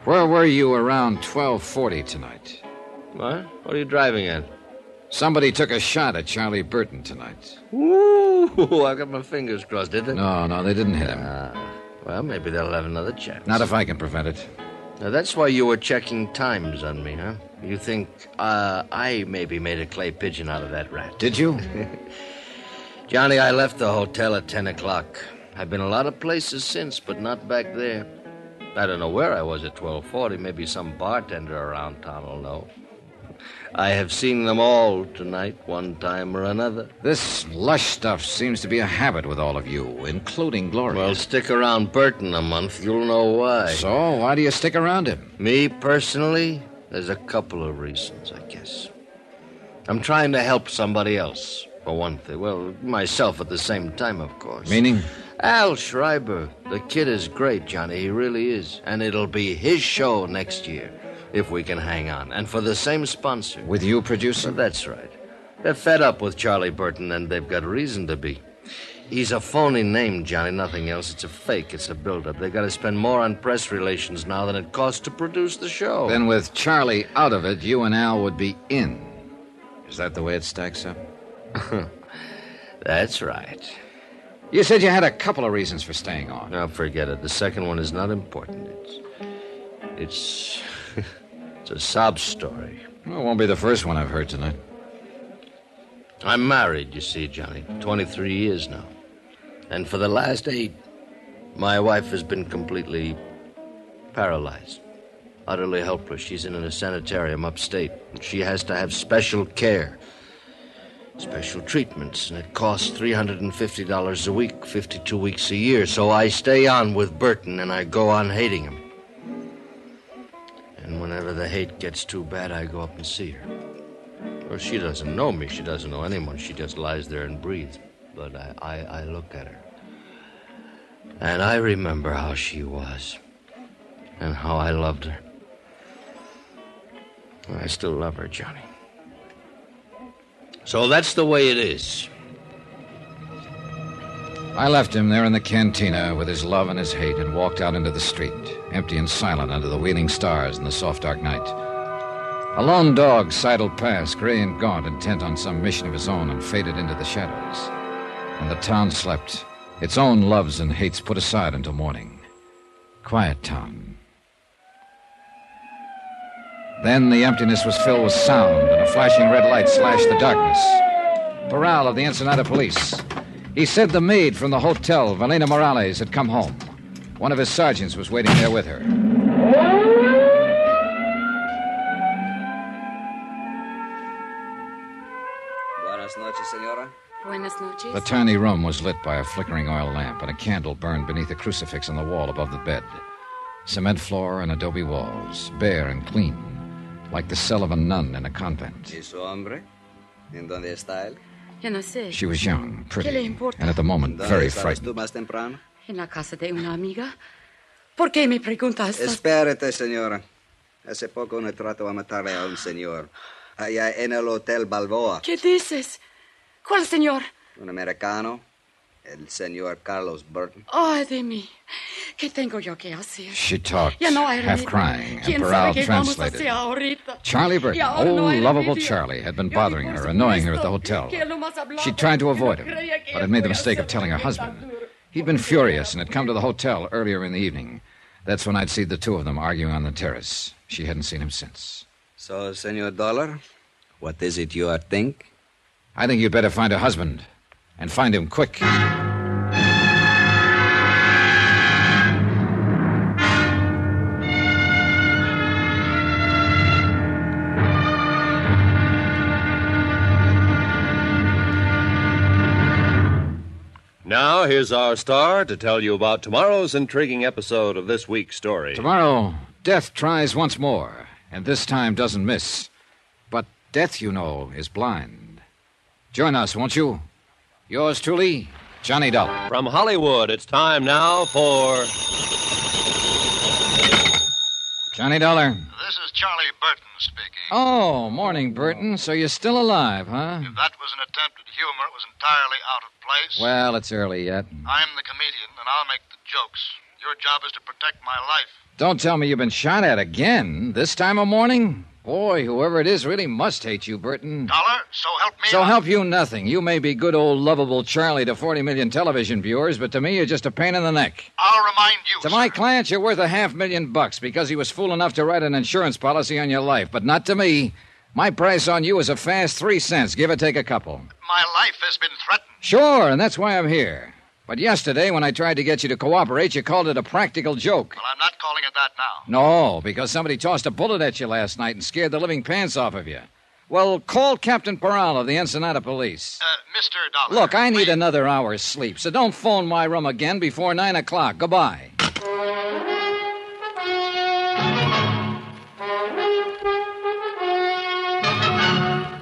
Where were you around 12:40 tonight? What? What are you driving at? Somebody took a shot at Charlie Burton tonight. Ooh, I got my fingers crossed, did they? No, they didn't hit him. Well, maybe they'll have another chance. Not if I can prevent it. Now, that's why you were checking times on me, huh? You think I maybe made a clay pigeon out of that rat. Did you? Johnny, I left the hotel at 10 o'clock. I've been a lot of places since, but not back there. I don't know where I was at 12:40. Maybe some bartender around town will know. I have seen them all tonight, one time or another. This lush stuff seems to be a habit with all of you, including Gloria. Well, stick around Burton a month. You'll know why. So, why do you stick around him? Me, personally, there's a couple of reasons, I guess. I'm trying to help somebody else, for one thing. Well, myself at the same time, of course. Meaning? Al Schreiber. The kid is great, Johnny. He really is. And it'll be his show next year, if we can hang on. And for the same sponsor. With you producing? Well, that's right. They're fed up with Charlie Burton, and they've got reason to be. He's a phony name, Johnny, nothing else. It's a fake. It's a build-up. They got to spend more on press relations now than it costs to produce the show. Then with Charlie out of it, you and Al would be in. Is that the way it stacks up? That's right. You said you had a couple of reasons for staying on. Now, forget it. The second one is not important. It's a sob story. Well, it won't be the first one I've heard tonight. I'm married, you see, Johnny. 23 years now. And for the last 8, my wife has been completely paralyzed. Utterly helpless. She's in a sanitarium upstate. She has to have special care. Special treatments, and it costs $350 a week, 52 weeks a year. So I stay on with Burton, and I go on hating him. And whenever the hate gets too bad, I go up and see her. Well, she doesn't know me. She doesn't know anyone. She just lies there and breathes. But I look at her. And I remember how she was. And how I loved her. I still love her, Johnny. So that's the way it is. I left him there in the cantina with his love and his hate and walked out into the street, empty and silent under the wheeling stars in the soft, dark night. A lone dog sidled past, gray and gaunt, intent on some mission of his own, and faded into the shadows. And the town slept, its own loves and hates put aside until morning. Quiet town. Then the emptiness was filled with sound, and a flashing red light slashed the darkness. Parral of the Ensenada Police. He said the maid from the hotel, Valena Morales, had come home. One of his sergeants was waiting there with her. Buenas noches, senora. Buenas noches. The tiny room was lit by a flickering oil lamp, and a candle burned beneath a crucifix on the wall above the bed. Cement floor and adobe walls, bare and clean, like the cell of a nun in a convent. ¿Y su hombre? ¿En dónde está él? Ya no sé. She was young, ¿Qué le pretty, importa? and at the moment very ¿Dónde estabas frightened. tú más temprano? En la casa de una amiga. ¿Por qué me preguntas? Espérate, señora. Hace poco uno trató de matarle a un señor. Allá en el Hotel Balboa. ¿Qué dices? ¿Cuál señor? Un americano. El señor Carlos Burton. Ay, de mí. ¿Qué tengo yo que hacer? She talked, Ya no hay half remedio. crying, and ¿Quién Parral sabe qué vamos a translated. hacer ahorita? Charlie Y Burton, ahora no old, hay lovable remedio. Charlie, had been Yo bothering digo, her, por annoying her at the supuesto, hotel. que él nomás hablaba She tried to porque no avoid him, creía que but ella had made the podía mistake of ser telling her tan husband. duro. He'd been furious and had come to the hotel earlier in the evening. That's when I'd seen the two of them arguing on the terrace. She hadn't seen him since. So, Senor Dollar, what is it you are think? I think you'd better find a husband, and find him quick. Now, here's our star to tell you about tomorrow's intriguing episode of this week's story. Tomorrow, Death tries once more, and this time doesn't miss. But Death, you know, is blind. Join us, won't you? Yours truly, Johnny Dollar. From Hollywood, it's time now for... Johnny Dollar. This is Charlie Burton speaking. Oh, morning, Burton. So you're still alive, huh? If that was an attempt at humor, it was entirely out of place. Well, it's early yet. I'm the comedian, and I'll make the jokes. Your job is to protect my life. Don't tell me you've been shot at again, this time of morning? Boy, whoever it is really must hate you, Burton. Dollar, so help me. So help you nothing. You may be good old lovable Charlie to 40 million television viewers, but to me you're just a pain in the neck. I'll remind you, To my client, you're worth $500,000 because he was fool enough to write an insurance policy on your life, but not to me. My price on you is a fast 3 cents, give or take a couple. My life has been threatened. Sure, and that's why I'm here. But yesterday, when I tried to get you to cooperate, you called it a practical joke. Well, I'm not calling it that now. No, because somebody tossed a bullet at you last night and scared the living pants off of you. Well, call Captain Parral of the Ensenada Police. Mr. Dollar. Look, I need please. another hour's sleep, so don't phone my room again before 9 o'clock. Goodbye.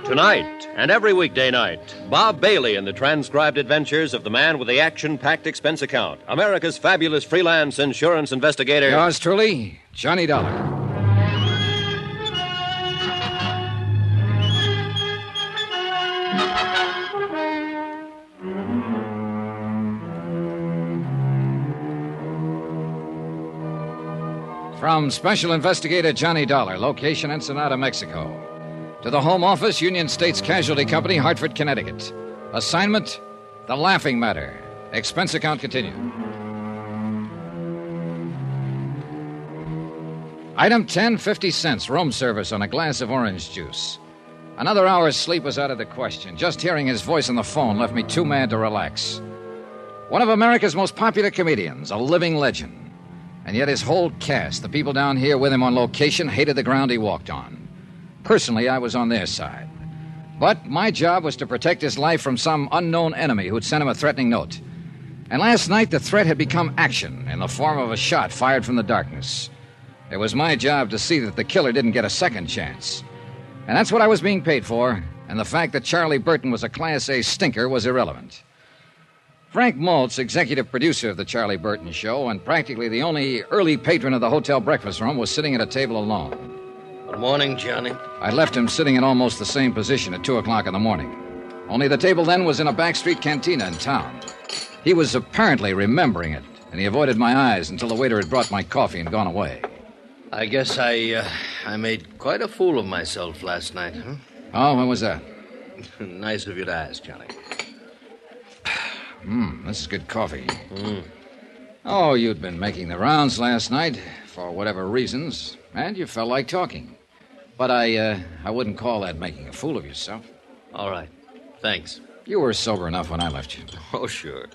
Tonight and every weekday night, Bob Bailey in the transcribed adventures of the man with the action-packed expense account, America's fabulous freelance insurance investigator. Yours truly, Johnny Dollar. From Special Investigator Johnny Dollar, location Ensenada, Mexico. To the Home Office, Union States Casualty Company, Hartford, Connecticut. Assignment, The Laughing Matter. Expense account continued. Item 10, 50 cents, room service on a glass of orange juice. Another hour's sleep was out of the question. Just hearing his voice on the phone left me too mad to relax. One of America's most popular comedians, a living legend. And yet his whole cast, the people down here with him on location, hated the ground he walked on. Personally, I was on their side. But my job was to protect his life from some unknown enemy who'd sent him a threatening note. And last night, the threat had become action in the form of a shot fired from the darkness. It was my job to see that the killer didn't get a second chance. And that's what I was being paid for, and the fact that Charlie Burton was a Class A stinker was irrelevant. Frank Maltz, executive producer of the Charlie Burton Show, and practically the only early patron of the hotel breakfast room, was sitting at a table alone. Good morning, Johnny. I left him sitting in almost the same position at 2 o'clock in the morning. Only the table then was in a backstreet cantina in town. He was apparently remembering it, and he avoided my eyes until the waiter had brought my coffee and gone away. I guess I made quite a fool of myself last night, huh? Oh, when was that? Nice of you to ask, Johnny. This is good coffee. Oh, you'd been making the rounds last night, for whatever reasons, and you felt like talking. But I wouldn't call that making a fool of yourself. All right. Thanks. You were sober enough when I left you. Oh, sure.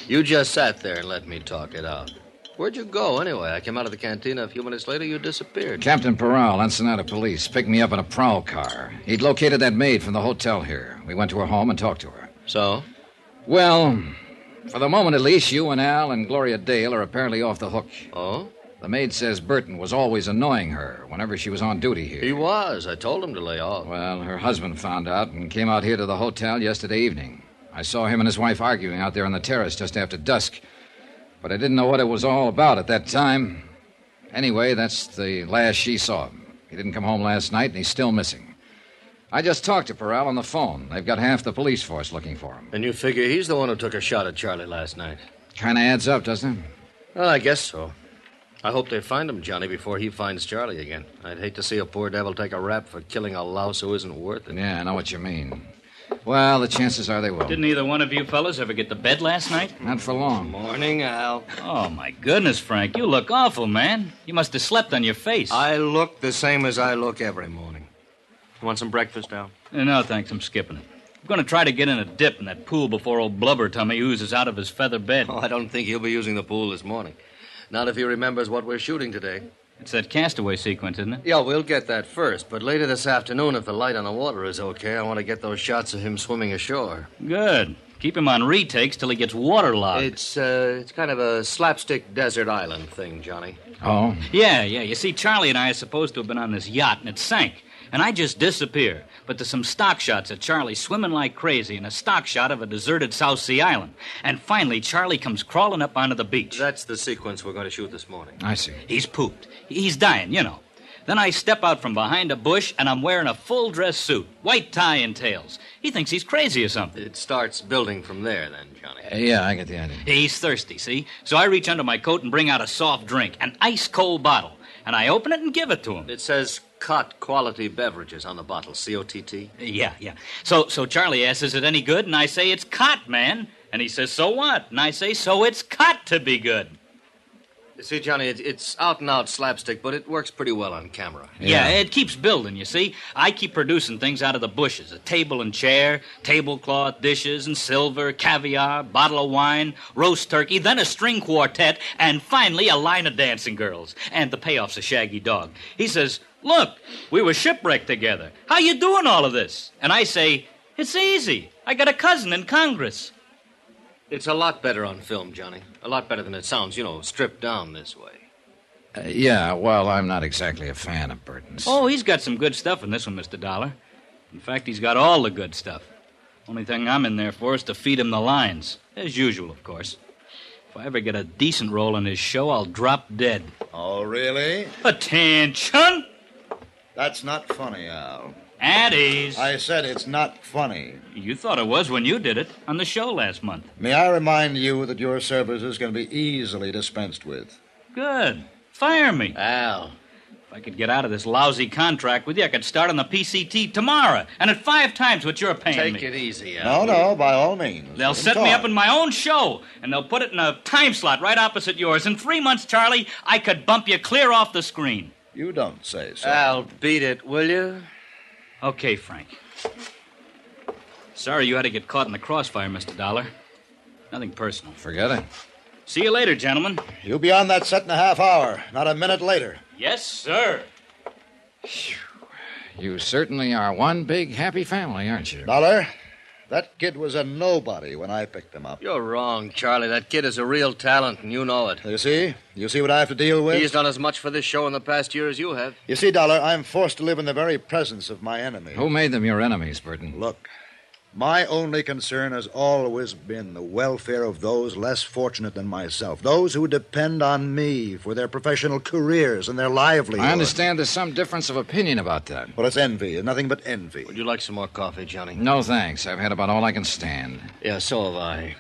You just sat there and let me talk it out. Where'd you go, anyway? I came out of the cantina a few minutes later. You disappeared. Captain Peral, Ensenada Police, picked me up in a prowl car. He'd located that maid from the hotel here. We went to her home and talked to her. So? Well, for the moment at least, you and Al and Gloria Dale are apparently off the hook. Oh? The maid says Burton was always annoying her whenever she was on duty here. He was. I told him to lay off. Well, her husband found out and came out here to the hotel yesterday evening. I saw him and his wife arguing out there on the terrace just after dusk. But I didn't know what it was all about at that time. Anyway, that's the last she saw him. He didn't come home last night, and he's still missing. I just talked to Peral on the phone. They've got half the police force looking for him. And you figure he's the one who took a shot at Charlie last night? Kind of adds up, doesn't it? Well, I guess so. I hope they find him, Johnny, before he finds Charlie again. I'd hate to see a poor devil take a rap for killing a louse who isn't worth it. Yeah, I know what you mean. Well, the chances are they will. Didn't either one of you fellas ever get to bed last night? Not for long. Morning, Al. Oh, my goodness, Frank. You look awful, man. You must have slept on your face. I look the same as I look every morning. You want some breakfast, Al? No, thanks. I'm skipping it. I'm going to try to get in a dip in that pool before old Blubber Tummy oozes out of his feather bed. Oh, I don't think he'll be using the pool this morning. Not if he remembers what we're shooting today. It's that Castaway sequence, isn't it? Yeah, we'll get that first. But later this afternoon, if the light on the water is okay, I want to get those shots of him swimming ashore. Good. Keep him on retakes till he gets waterlogged. It's kind of a slapstick desert island thing, Johnny. Oh? Yeah. You see, Charlie and I are supposed to have been on this yacht, and it sank. And I just disappear. But there's some stock shots of Charlie swimming like crazy and a stock shot of a deserted South Sea island. And finally, Charlie comes crawling up onto the beach. That's the sequence we're going to shoot this morning. I see. He's pooped. He's dying, you know. Then I step out from behind a bush, and I'm wearing a full-dress suit, white tie and tails. He thinks he's crazy or something. It starts building from there, then, Johnny. Yeah, I get the idea. He's thirsty, see? So I reach under my coat and bring out a soft drink, an ice-cold bottle. And I open it and give it to him. It says Cott Quality Beverages on the bottle, C-O-T-T. Yeah. So Charlie asks, is it any good? And I say, it's Cott, man. And he says, so what? And I say, so it's Cott to be good. You see, Johnny, it's out-and-out slapstick, but it works pretty well on camera. Yeah, it keeps building, you see. I keep producing things out of the bushes. A table and chair, tablecloth, dishes and silver, caviar, bottle of wine, roast turkey, then a string quartet, and finally a line of dancing girls. And the payoff's a shaggy dog. He says, look, we were shipwrecked together. How you doing all of this? And I say, it's easy. I got a cousin in Congress. It's a lot better on film, Johnny. A lot better than it sounds, stripped down this way. Yeah, well, I'm not exactly a fan of Burton's. Oh, he's got some good stuff in this one, Mr. Dollar. In fact, he's got all the good stuff. Only thing I'm in there for is to feed him the lines. As usual, of course. If I ever get a decent role in his show, I'll drop dead. Oh, really? Attention! That's not funny, Al. At ease. I said it's not funny. You thought it was when you did it on the show last month. May I remind you that your services can be easily dispensed with? Good. Fire me. Al. If I could get out of this lousy contract with you, I could start on the PCT tomorrow, and at 5 times what you're paying me. Take it easy, Al. No, by all means. They'll set me up in my own show, and they'll put it in a time slot right opposite yours. In 3 months, Charlie, I could bump you clear off the screen. You don't say so. Al, beat it, will you? Okay, Frank. Sorry you had to get caught in the crossfire, Mr. Dollar. Nothing personal. Forget it. See you later, gentlemen. You'll be on that set in a half hour, not a minute later. Yes, sir. You certainly are one big happy family, aren't you? Dollar, that kid was a nobody when I picked him up. You're wrong, Charlie. That kid is a real talent, and you know it. You see? You see what I have to deal with? He's done as much for this show in the past year as you have. You see, Dollar, I'm forced to live in the very presence of my enemy. Who made them your enemies, Burton? Look, my only concern has always been the welfare of those less fortunate than myself, those who depend on me for their professional careers and their livelihood. I understand there's some difference of opinion about that. Well, it's envy, nothing but envy. Would you like some more coffee, Johnny? No, thanks. I've had about all I can stand. Yeah, so have I.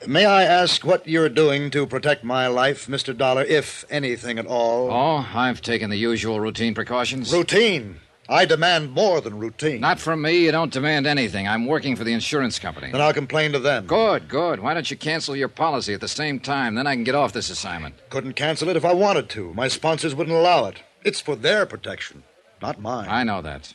May I ask what you're doing to protect my life, Mr. Dollar, if anything at all? Oh, I've taken the usual routine precautions. Routine? I demand more than routine. Not from me. You don't demand anything. I'm working for the insurance company. Then I'll complain to them. Good. Why don't you cancel your policy at the same time? Then I can get off this assignment. Couldn't cancel it if I wanted to. My sponsors wouldn't allow it. It's for their protection, not mine. I know that.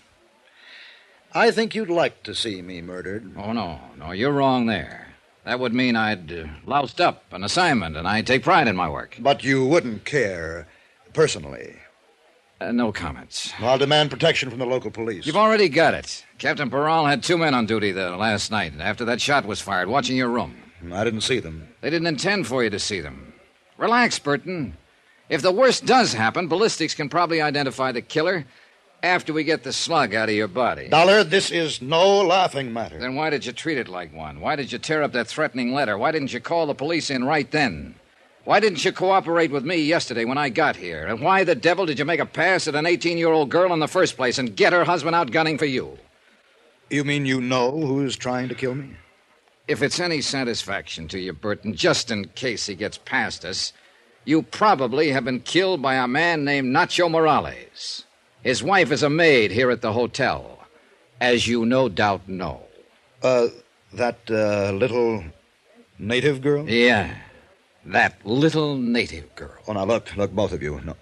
I think you'd like to see me murdered. Oh, no, you're wrong there. That would mean I'd loused up an assignment, and I take pride in my work. But you wouldn't care personally. No comments. I'll demand protection from the local police. You've already got it. Captain Peral had 2 men on duty there last night after that shot was fired, watching your room. I didn't see them. They didn't intend for you to see them. Relax, Burton. If the worst does happen, ballistics can probably identify the killer after we get the slug out of your body. Dollar, this is no laughing matter. Then why did you treat it like one? Why did you tear up that threatening letter? Why didn't you call the police in right then? Why didn't you cooperate with me yesterday when I got here? And why the devil did you make a pass at an 18-year-old girl in the first place and get her husband out gunning for you? You mean you know who's trying to kill me? If it's any satisfaction to you, Burton, just in case he gets past us, you probably have been killed by a man named Nacho Morales. His wife is a maid here at the hotel, as you no doubt know. That little native girl? Yeah. That little native girl. Oh, now, look, both of you. No,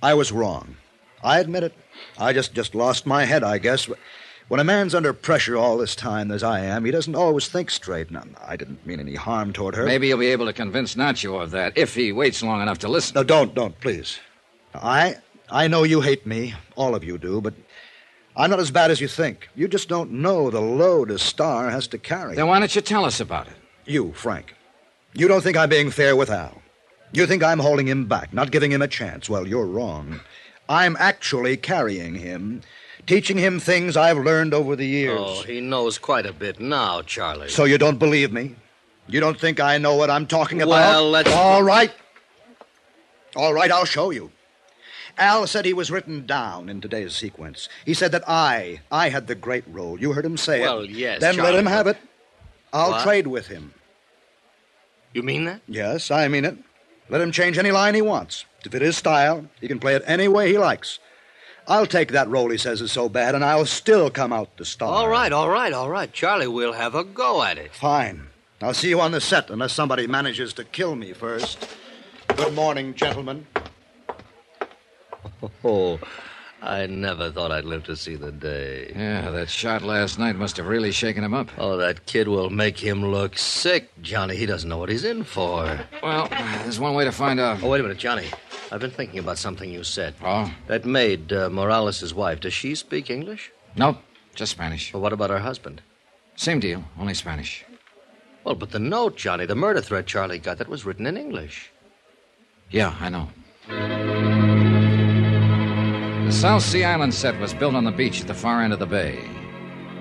I was wrong. I admit it. I just lost my head, I guess. When a man's under pressure all this time, as I am, he doesn't always think straight. Now, I didn't mean any harm toward her. Maybe you'll be able to convince Nacho of that, if he waits long enough to listen. No, don't, please. I know you hate me. All of you do, but I'm not as bad as you think. You just don't know the load a star has to carry. Then why don't you tell us about it? You, Frank. You don't think I'm being fair with Al. You think I'm holding him back, not giving him a chance. Well, you're wrong. I'm actually carrying him, teaching him things I've learned over the years. Oh, he knows quite a bit now, Charlie. So you don't believe me? You don't think I know what I'm talking about? Well, let's... All right, I'll show you. Al said he was written down in today's sequence. He said that I had the great role. You heard him say it. Well, yes, Then Charlie, let him have it. I'll What? trade with him. You mean that? Yes, I mean it. Let him change any line he wants. To fit his style, he can play it any way he likes. I'll take that role he says is so bad, and I'll still come out the star. All right. Charlie, we'll have a go at it. Fine. I'll see you on the set unless somebody manages to kill me first. Good morning, gentlemen. Oh, I never thought I'd live to see the day. Yeah, that shot last night must have really shaken him up. Oh, that kid will make him look sick, Johnny. He doesn't know what he's in for. Well, there's one way to find out. Oh, wait a minute, Johnny. I've been thinking about something you said. Oh? That maid, Morales' wife, does she speak English? Nope, just Spanish. Well, what about her husband? Same deal, only Spanish. Well, but the note, Johnny, the murder threat Charlie got, that was written in English. Yeah, I know. The South Sea Island set was built on the beach at the far end of the bay.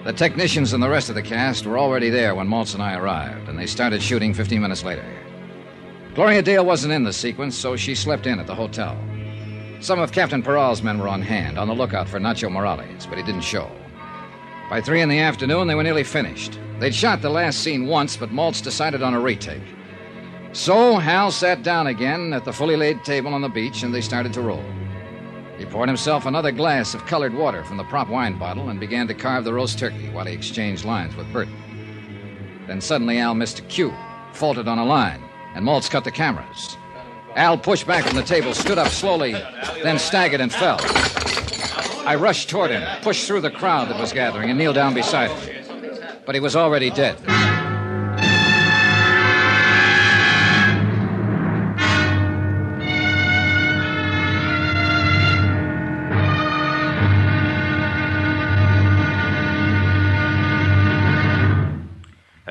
The technicians and the rest of the cast were already there when Maltz and I arrived, and they started shooting 15 minutes later. Gloria Dale wasn't in the sequence, so she slept in at the hotel. Some of Captain Peral's men were on hand, on the lookout for Nacho Morales, but he didn't show. By 3 in the afternoon, they were nearly finished. They'd shot the last scene once, but Maltz decided on a retake. So Hal sat down again at the fully laid table on the beach, and they started to roll. He poured himself another glass of colored water from the prop wine bottle and began to carve the roast turkey while he exchanged lines with Burton. Then suddenly Al missed a cue, faltered on a line, and Maltz cut the cameras. Al pushed back from the table, stood up slowly, then staggered and fell. I rushed toward him, pushed through the crowd that was gathering, and kneeled down beside him. But he was already dead.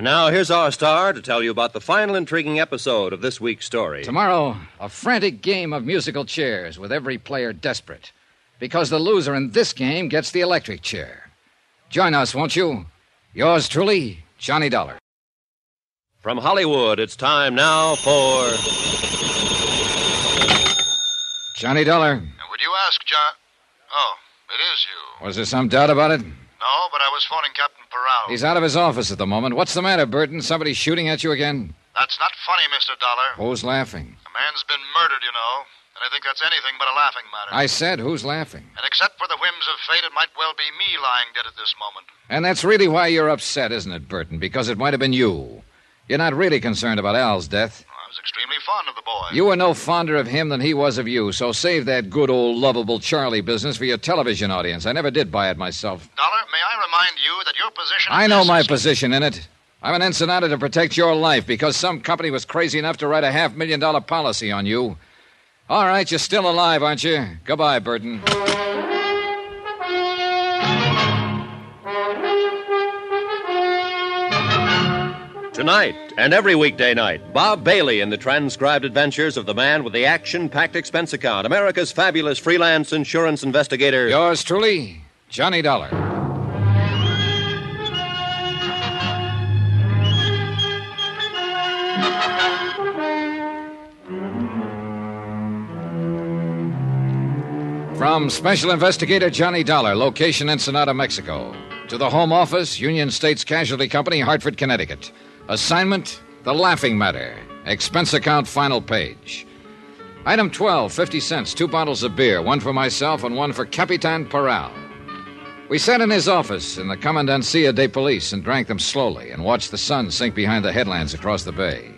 now here's our star to tell you about the final intriguing episode of this week's story. Tomorrow, a frantic game of musical chairs with every player desperate. Because the loser in this game gets the electric chair. Join us, won't you? Yours truly, Johnny Dollar. From Hollywood, it's time now for... Johnny Dollar. Would you ask John... Oh, it is you. Was there some doubt about it? No, but I was phoning Captain Peral. He's out of his office at the moment. What's the matter, Burton? Somebody shooting at you again? That's not funny, Mr. Dollar. Who's laughing? A man's been murdered, you know. And I think that's anything but a laughing matter. I said, who's laughing? And except for the whims of fate, it might well be me lying dead at this moment. And that's really why you're upset, isn't it, Burton? Because it might have been you. You're not really concerned about Al's death. I was extremely fond of the boy. You were no fonder of him than he was of you, so save that good old lovable Charlie business for your television audience. I never did buy it myself. Dollar, may I remind you that your position... I know my position in it. I'm an Ensenada to protect your life because some company was crazy enough to write a $500,000 policy on you. All right, you're still alive, aren't you? Goodbye, Burton. Tonight and every weekday night, Bob Bailey in the transcribed adventures of the man with the action-packed expense account, America's fabulous freelance insurance investigator. Yours truly, Johnny Dollar. From Special Investigator Johnny Dollar, location Ensenada, Mexico, to the Home Office, Union States Casualty Company, Hartford, Connecticut. Assignment, The Laughing Matter. Expense account, final page. Item 12, 50 cents, 2 bottles of beer, one for myself and one for Capitan Peral. We sat in his office in the Comandancia de Police and drank them slowly and watched the sun sink behind the headlands across the bay.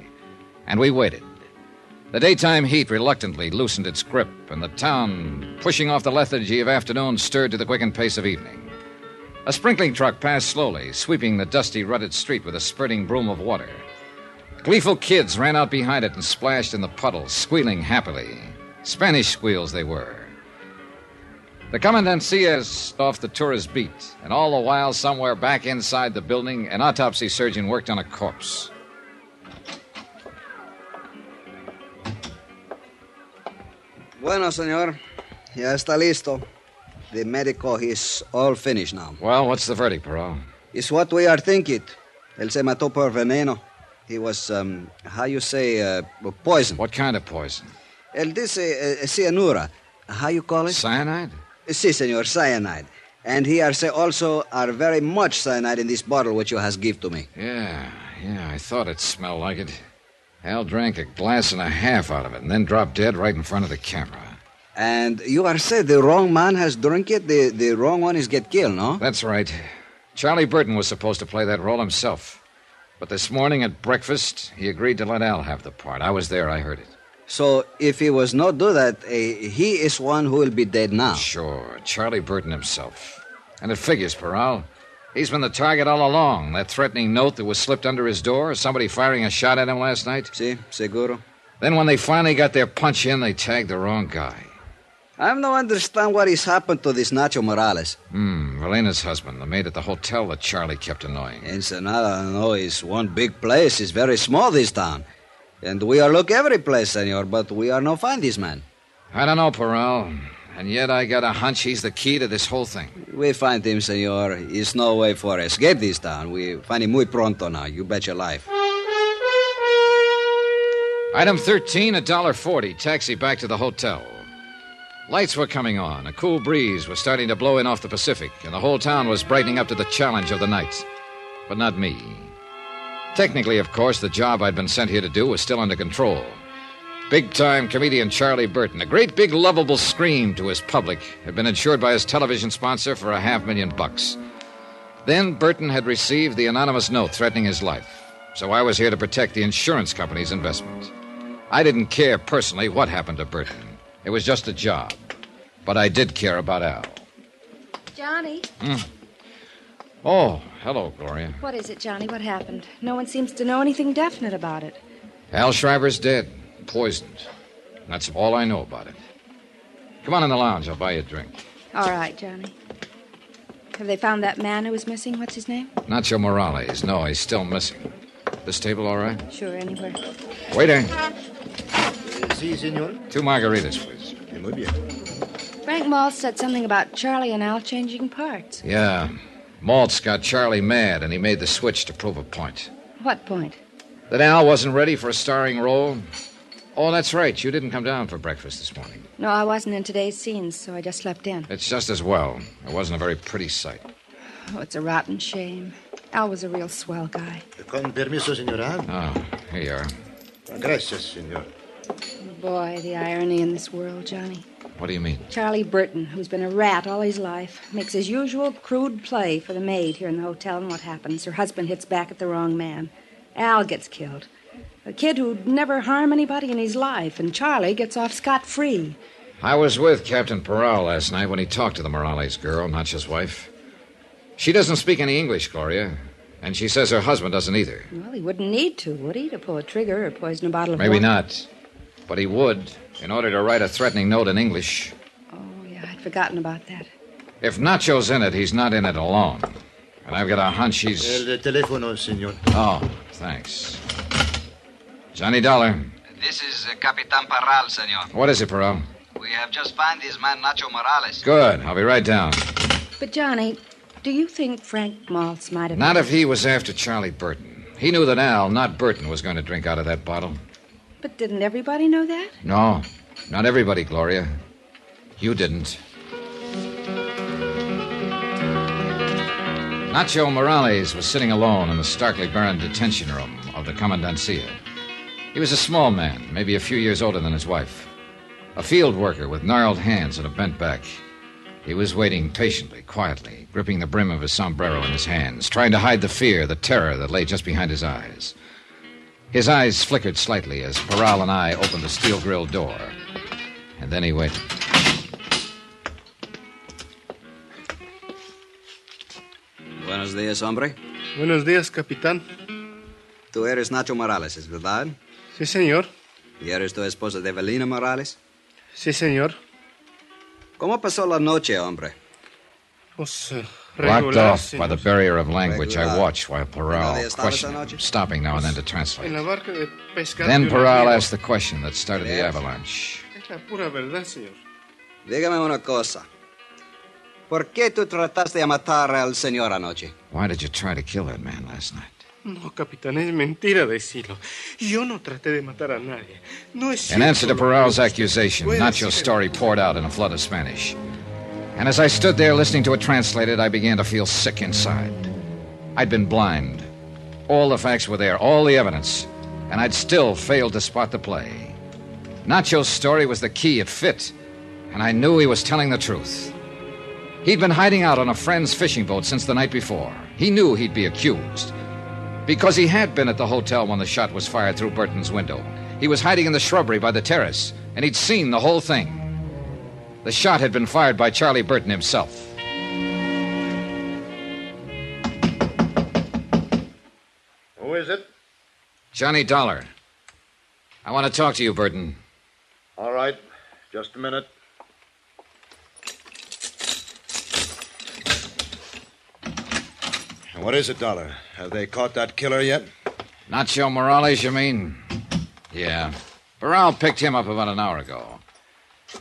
And we waited. The daytime heat reluctantly loosened its grip, and the town, pushing off the lethargy of afternoon, stirred to the quickened pace of evening. A sprinkling truck passed slowly, sweeping the dusty, rutted street with a spurting broom of water. Gleeful kids ran out behind it and splashed in the puddles, squealing happily. Spanish squeals they were. The Comandancia off the tourist beat, and all the while, somewhere back inside the building, an autopsy surgeon worked on a corpse. Bueno, señor. Ya está listo. The medical is all finished now. Well, what's the verdict, Perot? It's what we are thinking. Él se mató por veneno. He was, how you say, poison. What kind of poison? Él dice cianura. How you call it? Cyanide? Si, señor, cyanide. And here say also are very much cyanide in this bottle which you has give to me. Yeah, I thought it smelled like it. Al drank a glass and a half out of it and then dropped dead right in front of the camera. And you are saying the wrong man has drunk it? The wrong one is get killed, no? That's right. Charlie Burton was supposed to play that role himself. But this morning at breakfast, he agreed to let Al have the part. I was there, I heard it. So if he was not do that, he is one who will be dead now. Sure, Charlie Burton himself. And it figures, Peral. He's been the target all along. That threatening note that was slipped under his door, somebody firing a shot at him last night. Si, seguro. Then when they finally got their punch in, they tagged the wrong guy. I don't understand what has happened to this Nacho Morales. Velena's husband, the maid at the hotel that Charlie kept annoying. Ensenada, no, is one big place. It's very small, this town. And we are look every place, senor, but we are no find this man. I don't know, Peral. And yet I got a hunch he's the key to this whole thing. We find him, senor. There's no way for escape this town. We find him muy pronto now. You bet your life. Item 13, $1.40. Taxi back to the hotel. Lights were coming on. A cool breeze was starting to blow in off the Pacific, and the whole town was brightening up to the challenge of the night. But not me. Technically, of course, the job I'd been sent here to do was still under control. Big-time comedian Charlie Burton, a great big lovable scream to his public, had been insured by his television sponsor for $500,000. Then Burton had received the anonymous note threatening his life, so I was here to protect the insurance company's investment. I didn't care personally what happened to Burton. It was just a job. But I did care about Al. Johnny? Oh, hello, Gloria. What is it, Johnny? What happened? No one seems to know anything definite about it. Al Shriver's dead. Poisoned. That's all I know about it. Come on in the lounge. I'll buy you a drink. All right, Johnny. Have they found that man who was missing? What's his name? Nacho Morales. No, he's still missing. This table all right? Sure, anywhere. Waiter. Si, senor. 2 margaritas, please. Muy bien. Frank Maltz said something about Charlie and Al changing parts. Yeah. Maltz got Charlie mad, and he made the switch to prove a point. What point? That Al wasn't ready for a starring role. Oh, that's right. You didn't come down for breakfast this morning. No, I wasn't in today's scenes, so I just slept in. It's just as well. It wasn't a very pretty sight. Oh, it's a rotten shame. Al was a real swell guy. Con permiso, senora. Oh, here you are. Gracias, senor. Boy, the irony in this world, Johnny. What do you mean? Charlie Burton, who's been a rat all his life, makes his usual crude play for the maid here in the hotel, and what happens? Her husband hits back at the wrong man. Al gets killed. A kid who'd never harm anybody in his life, and Charlie gets off scot-free. I was with Captain Peral last night when he talked to the Morales girl, not his wife. She doesn't speak any English, Gloria, and she says her husband doesn't either. Well, he wouldn't need to, would he, to pull a trigger or poison a bottle of Maybe wine? not. But he would, in order to write a threatening note in English. Oh, yeah, I'd forgotten about that. If Nacho's in it, he's not in it alone. And I've got a hunch he's... El teléfono, senor. Oh, thanks. Johnny Dollar. This is Capitan Parral, senor. What is it, Peral? We have just found his man, Nacho Morales. Good. I'll be right down. But, Johnny, do you think Frank Maltz might have... Not if he was after Charlie Burton. He knew that Al, not Burton, was going to drink out of that bottle. But didn't everybody know that? No, not everybody, Gloria. You didn't. Nacho Morales was sitting alone in the starkly barren detention room of the Commandancia. He was a small man, maybe a few years older than his wife. A field worker with gnarled hands and a bent back. He was waiting patiently, quietly, gripping the brim of his sombrero in his hands, trying to hide the fear, the terror that lay just behind his eyes. His eyes flickered slightly as Peral and I opened the steel-grilled door. And then he waited. Buenos días, hombre. Buenos días, capitán. Tú eres Nacho Morales, ¿es verdad? Sí, señor. ¿Y eres tu esposa de Evelina Morales? Sí, señor. ¿Cómo pasó la noche, hombre? Pues, Blocked regular, off by the barrier of language, I watched while ¿En Peral dónde estabas questioned anoche? him, stopping now and then to translate. En la barca de pescar. Then de un Peral amigo. asked the question that started the avalanche. Es la pura verdad, señor. Dígame una cosa. ¿Por qué tú trataste de matar al señor anoche? Why did you try to kill that man last night? No, capitán, es mentira decirlo. Yo no traté de matar a nadie. No es In cierto answer to lo que Peral's usted accusation, puede Nacho's decir. story poured out in a flood of Spanish. And as I stood there listening to it translated, I began to feel sick inside. I'd been blind. All the facts were there, all the evidence, and I'd still failed to spot the play. Nacho's story was the key. It fit, and I knew he was telling the truth. He'd been hiding out on a friend's fishing boat since the night before. He knew he'd be accused. Because he had been at the hotel when the shot was fired through Burton's window. He was hiding in the shrubbery by the terrace, and he'd seen the whole thing. The shot had been fired by Charlie Burton himself. Who is it? Johnny Dollar. I want to talk to you, Burton. All right. Just a minute. What is it, Dollar? Have they caught that killer yet? Nacho Morales, you mean? Yeah. Peral picked him up about an hour ago.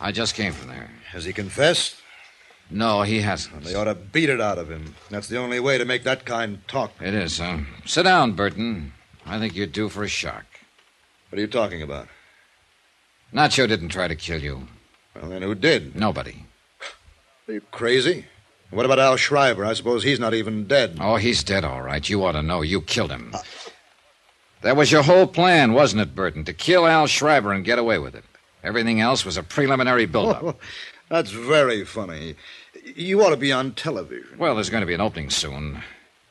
I just came from there. Has he confessed? No, he hasn't. They ought to beat it out of him. That's the only way to make that kind talk. It is, huh? Sit down, Burton. I think you're due for a shock. What are you talking about? Nacho didn't try to kill you. Well, then who did? Nobody. Are you crazy? What about Al Schreiber? I suppose he's not even dead. Oh, he's dead, all right. You ought to know. You killed him. That was your whole plan, wasn't it, Burton? To kill Al Schreiber and get away with it. Everything else was a preliminary build-up. Oh, that's very funny. You ought to be on television. Well, there's going to be an opening soon.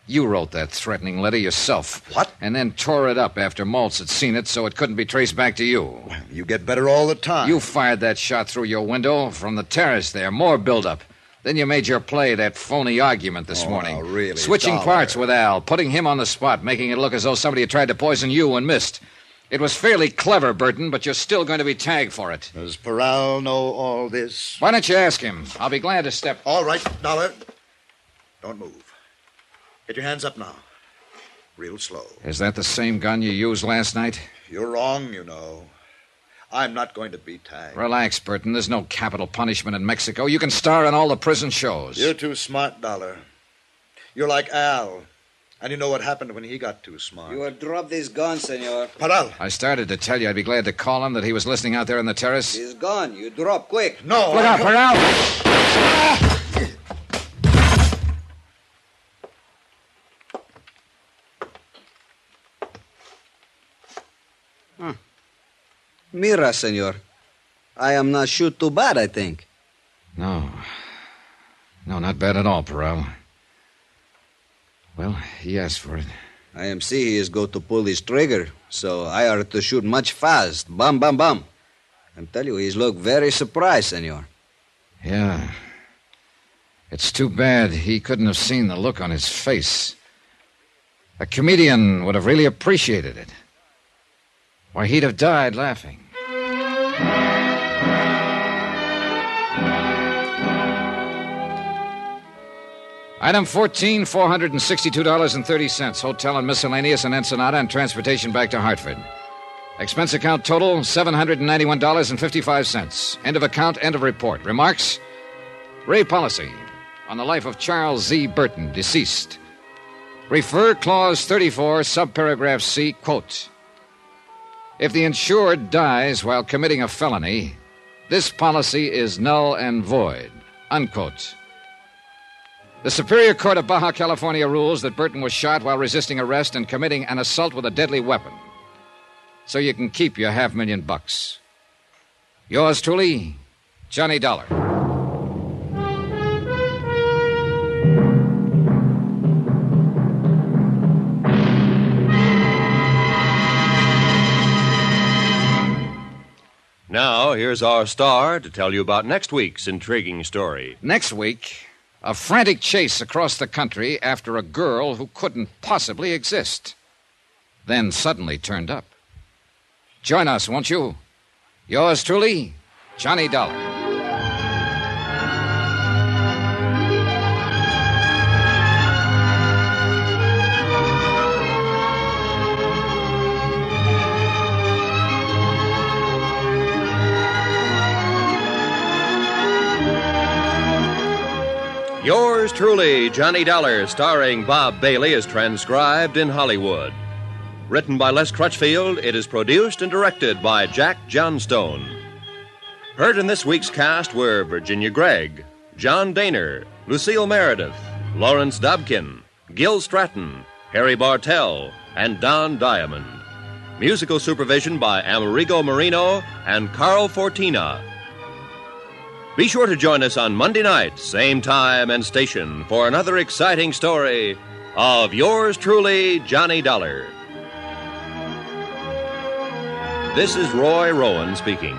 You wrote that threatening letter yourself. What? And then tore it up after Maltz had seen it so it couldn't be traced back to you. You get better all the time. You fired that shot through your window from the terrace there. More build-up. Then you made your play, that phony argument this morning. Oh, really? Switching Dollar. parts with Al, putting him on the spot, making it look as though somebody had tried to poison you and missed. It was fairly clever, Burton, but you're still going to be tagged for it. Does Peral know all this? Why don't you ask him? I'll be glad to step... All right, Dollar. Don't move. Get your hands up now. Real slow. Is that the same gun you used last night? You're wrong, you know. I'm not going to be tagged. Relax, Burton. There's no capital punishment in Mexico. You can star in all the prison shows. You're too smart, Dollar. You're like Al. And you know what happened when he got too smart. You will drop this gun, senor. Paral! I started to tell you I'd be glad to call him that he was listening out there on the terrace. He's gone. You drop quick. No. Look out, Paral! Mira, senor. I am not shoot too bad, I think. No. No, not bad at all, Paral. Well, he asked for it. I am see he is go to pull his trigger, so I are to shoot much fast. Bam, bam, bam. I tell you, he's look very surprised, senor. Yeah. It's too bad he couldn't have seen the look on his face. A comedian would have really appreciated it. Why, he'd have died laughing. Item 14, $462.30. Hotel and miscellaneous in Ensenada and transportation back to Hartford. Expense account total, $791.55. End of account, end of report. Remarks? Ray policy on the life of Charles Z. Burton, deceased. Refer clause 34, subparagraph C, quote. If the insured dies while committing a felony, this policy is null and void, unquote. The Superior Court of Baja California rules that Burton was shot while resisting arrest and committing an assault with a deadly weapon. So you can keep your $500,000. Yours truly, Johnny Dollar. Now, here's our star to tell you about next week's intriguing story. Next week, a frantic chase across the country after a girl who couldn't possibly exist. Then suddenly turned up. Join us, won't you? Yours truly, Johnny Dollar. Yours truly, Johnny Dollar, starring Bob Bailey, is transcribed in Hollywood. Written by Les Crutchfield, it is produced and directed by Jack Johnstone. Heard in this week's cast were Virginia Gregg, John Daner, Lucille Meredith, Lawrence Dobkin, Gil Stratton, Harry Bartell, and Don Diamond. Musical supervision by Amerigo Marino and Carl Fortina. Be sure to join us on Monday night, same time and station, for another exciting story of yours truly, Johnny Dollar. This is Roy Rowan speaking.